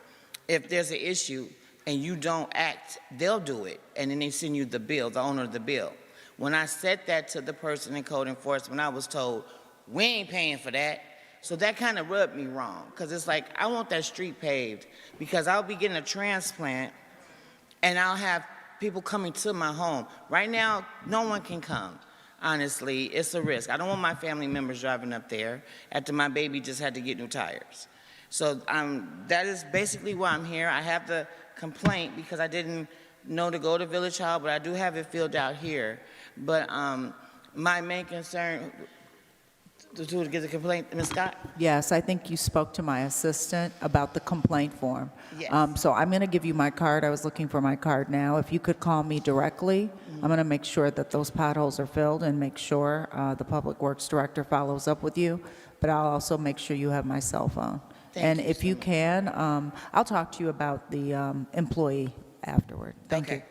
if there's an issue and you don't act, they'll do it. And then they send you the bill, the owner of the bill. When I said that to the person in code enforcement, I was told, we ain't paying for that. So that kind of rubbed me wrong, because it's like, I want that street paved, because I'll be getting a transplant, and I'll have people coming to my home. Right now, no one can come. Honestly, it's a risk. I don't want my family members driving up there after my baby just had to get new tires. So that is basically why I'm here. I have the complaint because I didn't know to go to Village Hall, but I do have it filled out here. But my main concern, to get the complaint, Ms. Scott? Yes, I think you spoke to my assistant about the complaint form. Yes. So I'm going to give you my card. I was looking for my card now. If you could call me directly, I'm going to make sure that those potholes are filled and make sure the Public Works Director follows up with you. But I'll also make sure you have my cell phone. And if you can, I'll talk to you about the employee afterward. Thank you.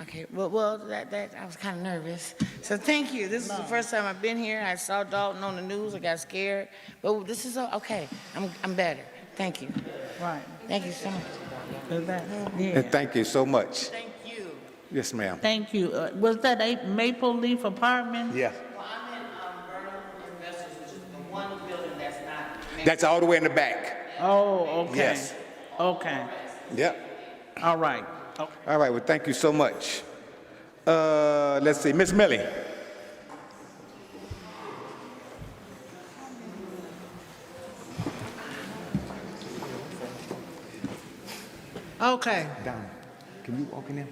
Okay, well, that I was kind of nervous. So thank you. This is the first time I've been here. I saw Dalton on the news. I got scared. But this is okay. I'm better. Thank you. Right. Thank you so much. And thank you so much. Thank you. Yes, ma'am. Thank you. Was that a Maple Leaf apartment? Yes. Well, I'm in Burnham Investors, which is the one building that's not. That's all the way in the back. Oh, okay. Yes. Okay. Yep. All right. All right, well, thank you so much. Let's see, Miss Millie. Okay. Down. Can you walk in there?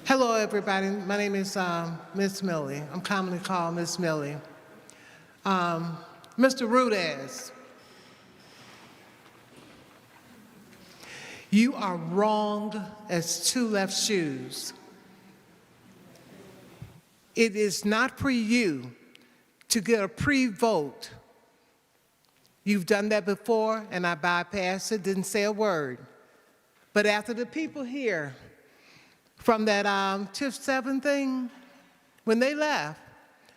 Hello, everybody. My name is Miss Millie. I'm commonly called Miss Millie. Mr. Rudez, you are wrong as two left shoes. It is not for you to get a pre-vote. You've done that before, and I bypassed it, didn't say a word. But after the people here from that TIF 7 thing, when they left,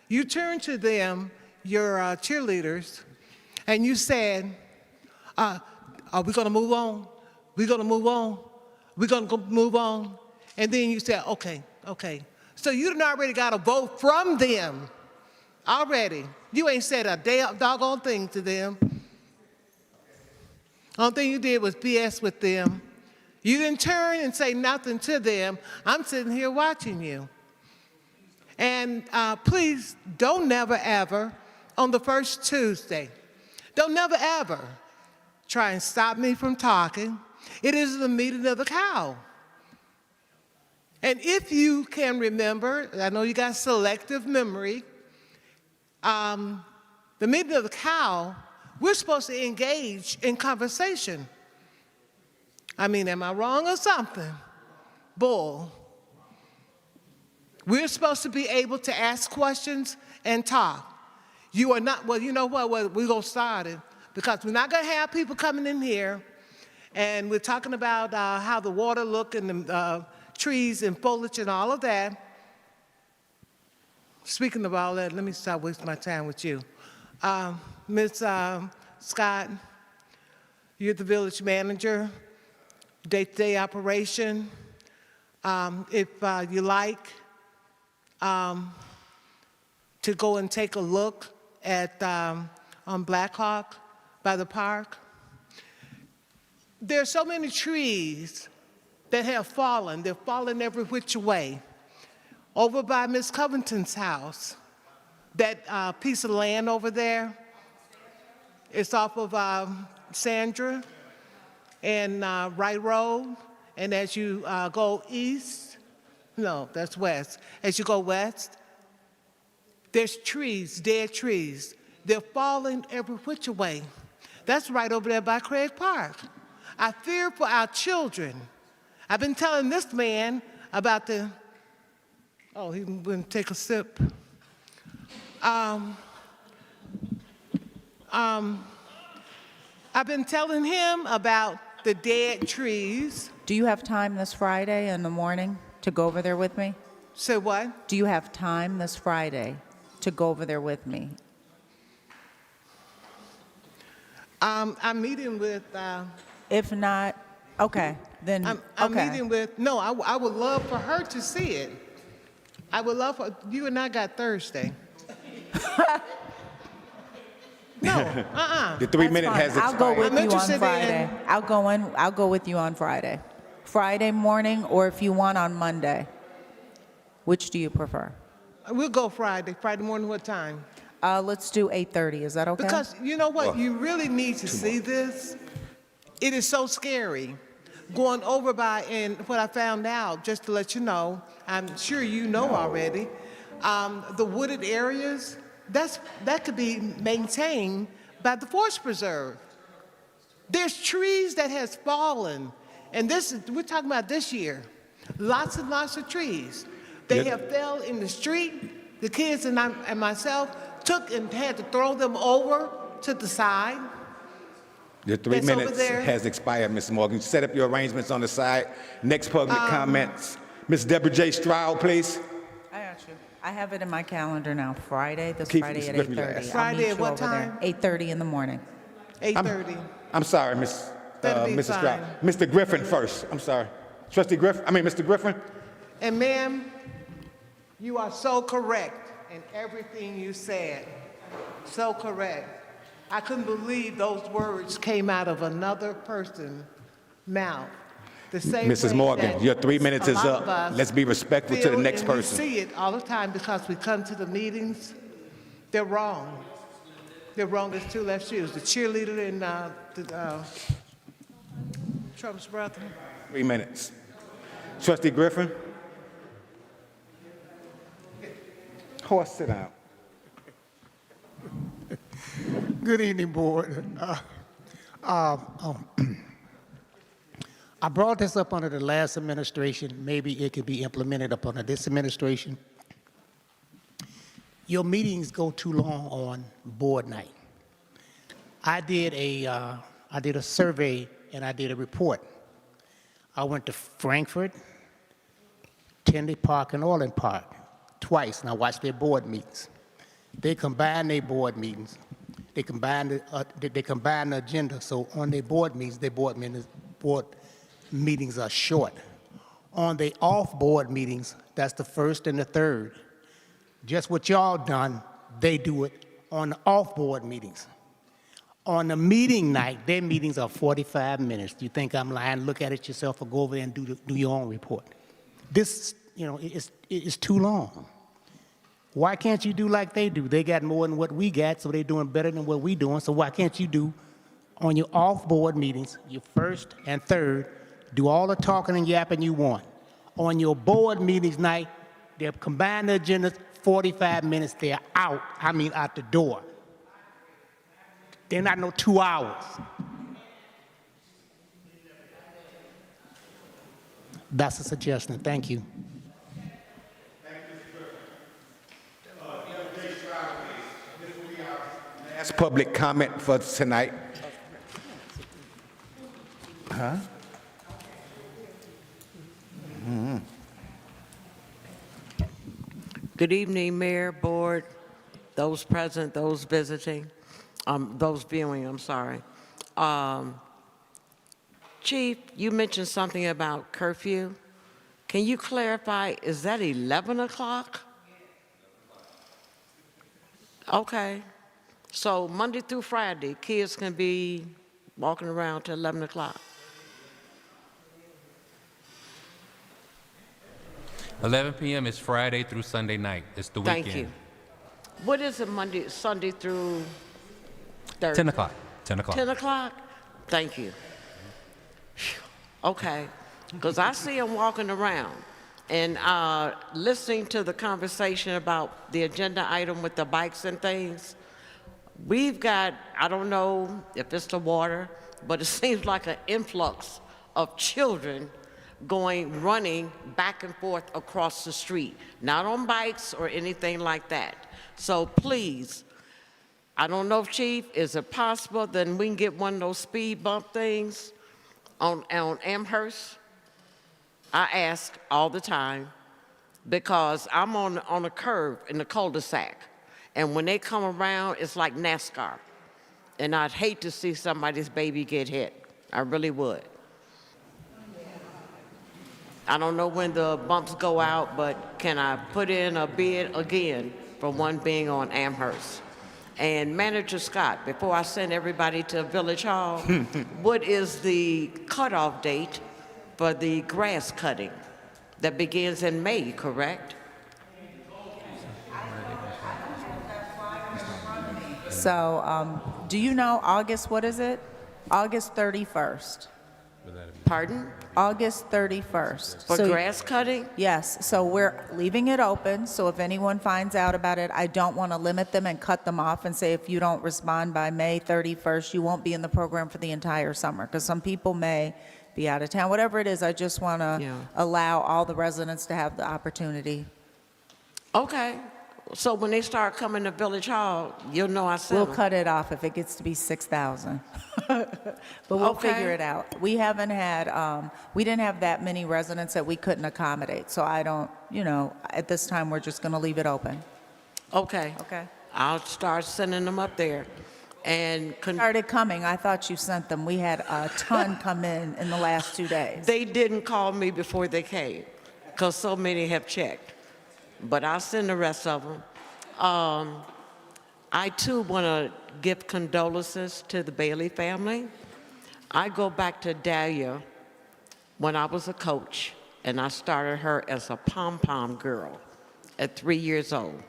you turned to them, your cheerleaders, and you said, are we going to move on? We're going to move on? We're going to move on? And then you said, okay. So you done already got a vote from them already. You ain't said a doggone thing to them. Only thing you did was BS with them. You didn't turn and say nothing to them. I'm sitting here watching you. And please don't never ever, on the first Tuesday, don't never ever try and stop me from talking. It is the meeting of the cow. And if you can remember, I know you got selective memory, the meeting of the cow, we're supposed to engage in conversation. I mean, am I wrong or something? Bull. We're supposed to be able to ask questions and talk. You are not, well, you know what, we're going to start it because we're not going to have people coming in here and we're talking about how the water look and the trees and foliage and all of that. Speaking of all that, let me stop wasting my time with you. Ms. Scott, you're the village manager, day-to-day operation. If you like to go and take a look at on Blackhawk by the park, there are so many trees that have fallen. They've fallen every which way. Over by Miss Covington's house, that piece of land over there, it's off of Sandra and Wright Road. And as you go east, no, that's west. As you go west, There's trees, dead trees. They're falling every which way. That's right over there by Craig Park. I fear for our children. I've been telling this man about the, oh, he wouldn't take a sip. I've been telling him about the dead trees. Do you have time this Friday in the morning to go over there with me? Say what? Do you have time this Friday to go over there with me? I'm meeting with. If not, okay, then, I'm okay. meeting with. No, I would love for her to see it. I would love for you and I got Thursday. No, The 3 minute has expired. I'll go with you on Friday. I'll go with you on Friday. Friday morning, or if you want on Monday. Which do you prefer? We'll go Friday. Friday morning, what time? Let's do 8:30. Is that okay? Because you know what? You really need to see this. It is so scary. Going over by, and what I found out, just to let you know, I'm sure you know already, the wooded areas, that could be maintained by the Forest Preserve. There's trees that has fallen, and we're talking about this year. Lots and lots of trees. They have fell in the street. The kids and myself took and had to throw them over to the side. Your 3 That's over minutes there. has expired, Ms. Morgan. Set up your arrangements on the side. Next public comments. Ms. Deborah J. Stroud, please. I got you. I have it in my calendar now. Friday, this Keith, Friday Mr. at Griffin, 8:30. last. Friday at what time? 8:30 in the morning. 8:30. I'm sorry, Ms. That'll be Mrs. Stroud. fine. Mr. Griffin first. I'm sorry. Mr. Griffin. And ma'am, you are so correct in everything you said. So correct. I couldn't believe those words came out of another person's mouth. The same Mrs. way Morgan, that your 3 minutes a is lot up. of us Let's be respectful to the feel, next and person. We see it all the time because we come to the meetings. They're wrong. They're wrong as two left shoes. The cheerleader and Trump's brother. 3 minutes. Trustee Griffin. Horse, sit down. Good evening, Board. I brought this up under the last administration. Maybe it could be implemented up under this administration. Your meetings go too long on board night. I did a survey and I did a report. I went to Frankfurt, Tinley Park, and Orland Park twice, and I watched their board meetings. They combine their board meetings. They combine the agenda, so on their board meetings, board meetings are short. On the off-board meetings, that's the first and the third. Just what y'all done, they do it on the off-board meetings. On the meeting night, their meetings are 45 minutes. You think I'm lying? Look at it yourself or go over there and do your own report. This, it's too long. Why can't you do like they do? They got more than what we got, so they're doing better than what we doing. So why can't you do on your off-board meetings, your first and third, do all the talking and yapping you want. On your board meetings night, they'll combine the agendas, 45 minutes, they're out. I mean, out the door. They're not no 2 hours. That's a suggestion. Thank you. Last public comment for tonight. Huh? Mm-hmm. Good evening, Mayor, Board, those present, those visiting, those viewing, I'm sorry. Chief, you mentioned something about curfew. Can you clarify, is that 11 o'clock? Okay. So Monday through Friday, kids can be walking around till 11 o'clock. 11 p.m. is Friday through Sunday night. It's the weekend. Thank you. What is it Sunday through Thursday? 10 o'clock. 10 o'clock. 10 o'clock? Thank you. Okay. Because I see them walking around. And listening to the conversation about the agenda item with the bikes and things, we've got, I don't know if it's the water, but it seems like an influx of children running back and forth across the street, not on bikes or anything like that. So please, I don't know if Chief, is it possible then we can get one of those speed bump things on Amherst? I ask all the time because I'm on a curve in the cul-de-sac, and when they come around, it's like NASCAR. And I'd hate to see somebody's baby get hit. I really would. I don't know when the bumps go out, but can I put in a bid again for one being on Amherst? And Manager Scott, before I send everybody to Village Hall, what is the cutoff date for the grass cutting that begins in May, correct? So, do you know August, what is it? August 31st. Pardon? August 31st. For grass cutting? Yes, so we're leaving it open, so if anyone finds out about it, I don't want to limit them and cut them off and say if you don't respond by May 31st, you won't be in the program for the entire summer, because some people may be out of town. Whatever it is, I just want to allow all the residents to have the opportunity. Okay. So when they start coming to Village Hall, you'll know I sent We'll them. cut it off if it gets to be 6,000. But we'll figure it out. We haven't had, we didn't have that many residents that we couldn't accommodate. So I don't, at this time, we're just going to leave it open. Okay. Okay. I'll start sending them up there. And Started coming. I thought you sent them. We had a ton come in the last 2 days. They didn't call me before they came because so many have checked. But I'll send the rest of them. I too want to give condolences to the Bailey family. I go back to Dahlia when I was a coach, and I started her as a pom-pom girl at 3 years old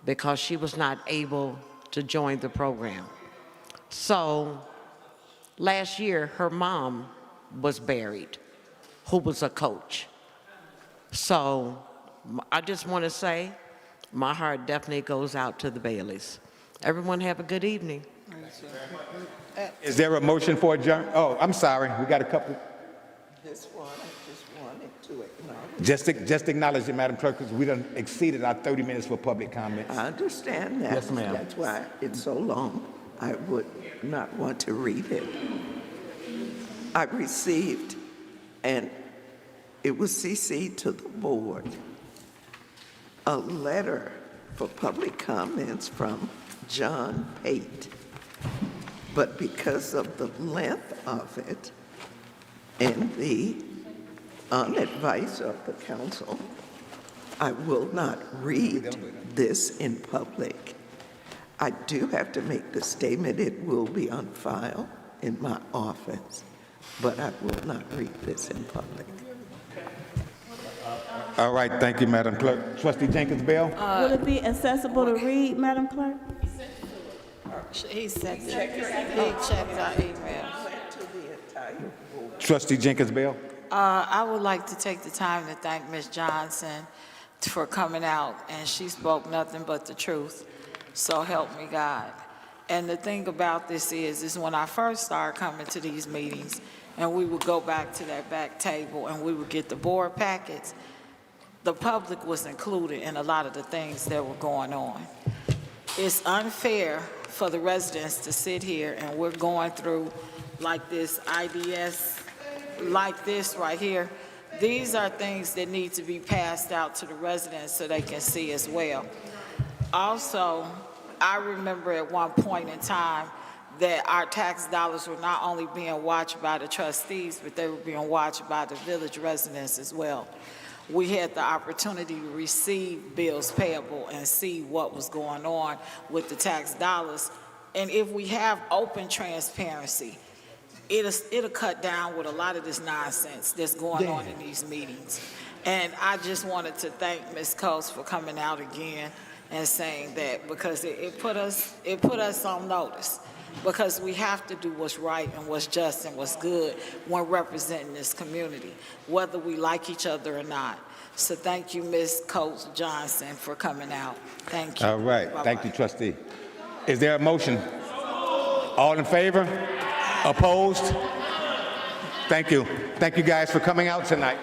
because she was not able to join the program. So last year, her mom was buried, who was a coach. So I just want to say, my heart definitely goes out to the Baileys. Everyone have a good evening. Is there a motion for adjourn? Oh, I'm sorry, we got a couple. This one, I just wanted to acknowledge. Just acknowledge it, Madam Clerk, because we done exceeded our 30 minutes for public comments. I understand that. Yes, ma'am. That's why it's so long. I would not want to read it. I received, and it was CC'd to the board, a letter for public comments from John Pate. But because of the length of it and the unadvice of the council, I will not read this in public. I do have to make the statement, it will be on file in my office, but I will not read this in public. All right, thank you, Madam Clerk. Trustee Jenkins Bell? Will it be accessible to read, Madam Clerk? He checked our email. Trustee Jenkins Bell? I would like to take the time to thank Ms. Johnson for coming out, and she spoke nothing but the truth. So help me God. And the thing about this is when I first started coming to these meetings, and we would go back to that back table and we would get the board packets, the public was included in a lot of the things that were going on. It's unfair for the residents to sit here and we're going through like this IDS, like this right here. These are things that need to be passed out to the residents so they can see as well. Also, I remember at one point in time that our tax dollars were not only being watched by the trustees, but they were being watched by the village residents as well. We had the opportunity to receive bills payable and see what was going on with the tax dollars. And if we have open transparency, it'll cut down with a lot of this nonsense that's going on in these meetings. And I just wanted to thank Ms. Coates for coming out again and saying that, because it put us on notice, because we have to do what's right and what's just and what's good when representing this community, whether we like each other or not. So thank you, Ms. Coates Johnson, for coming out. Thank you. All right, thank you, Bye-bye. trustee. Is there a motion? All in favor? Opposed? Thank you. Thank you guys for coming out tonight.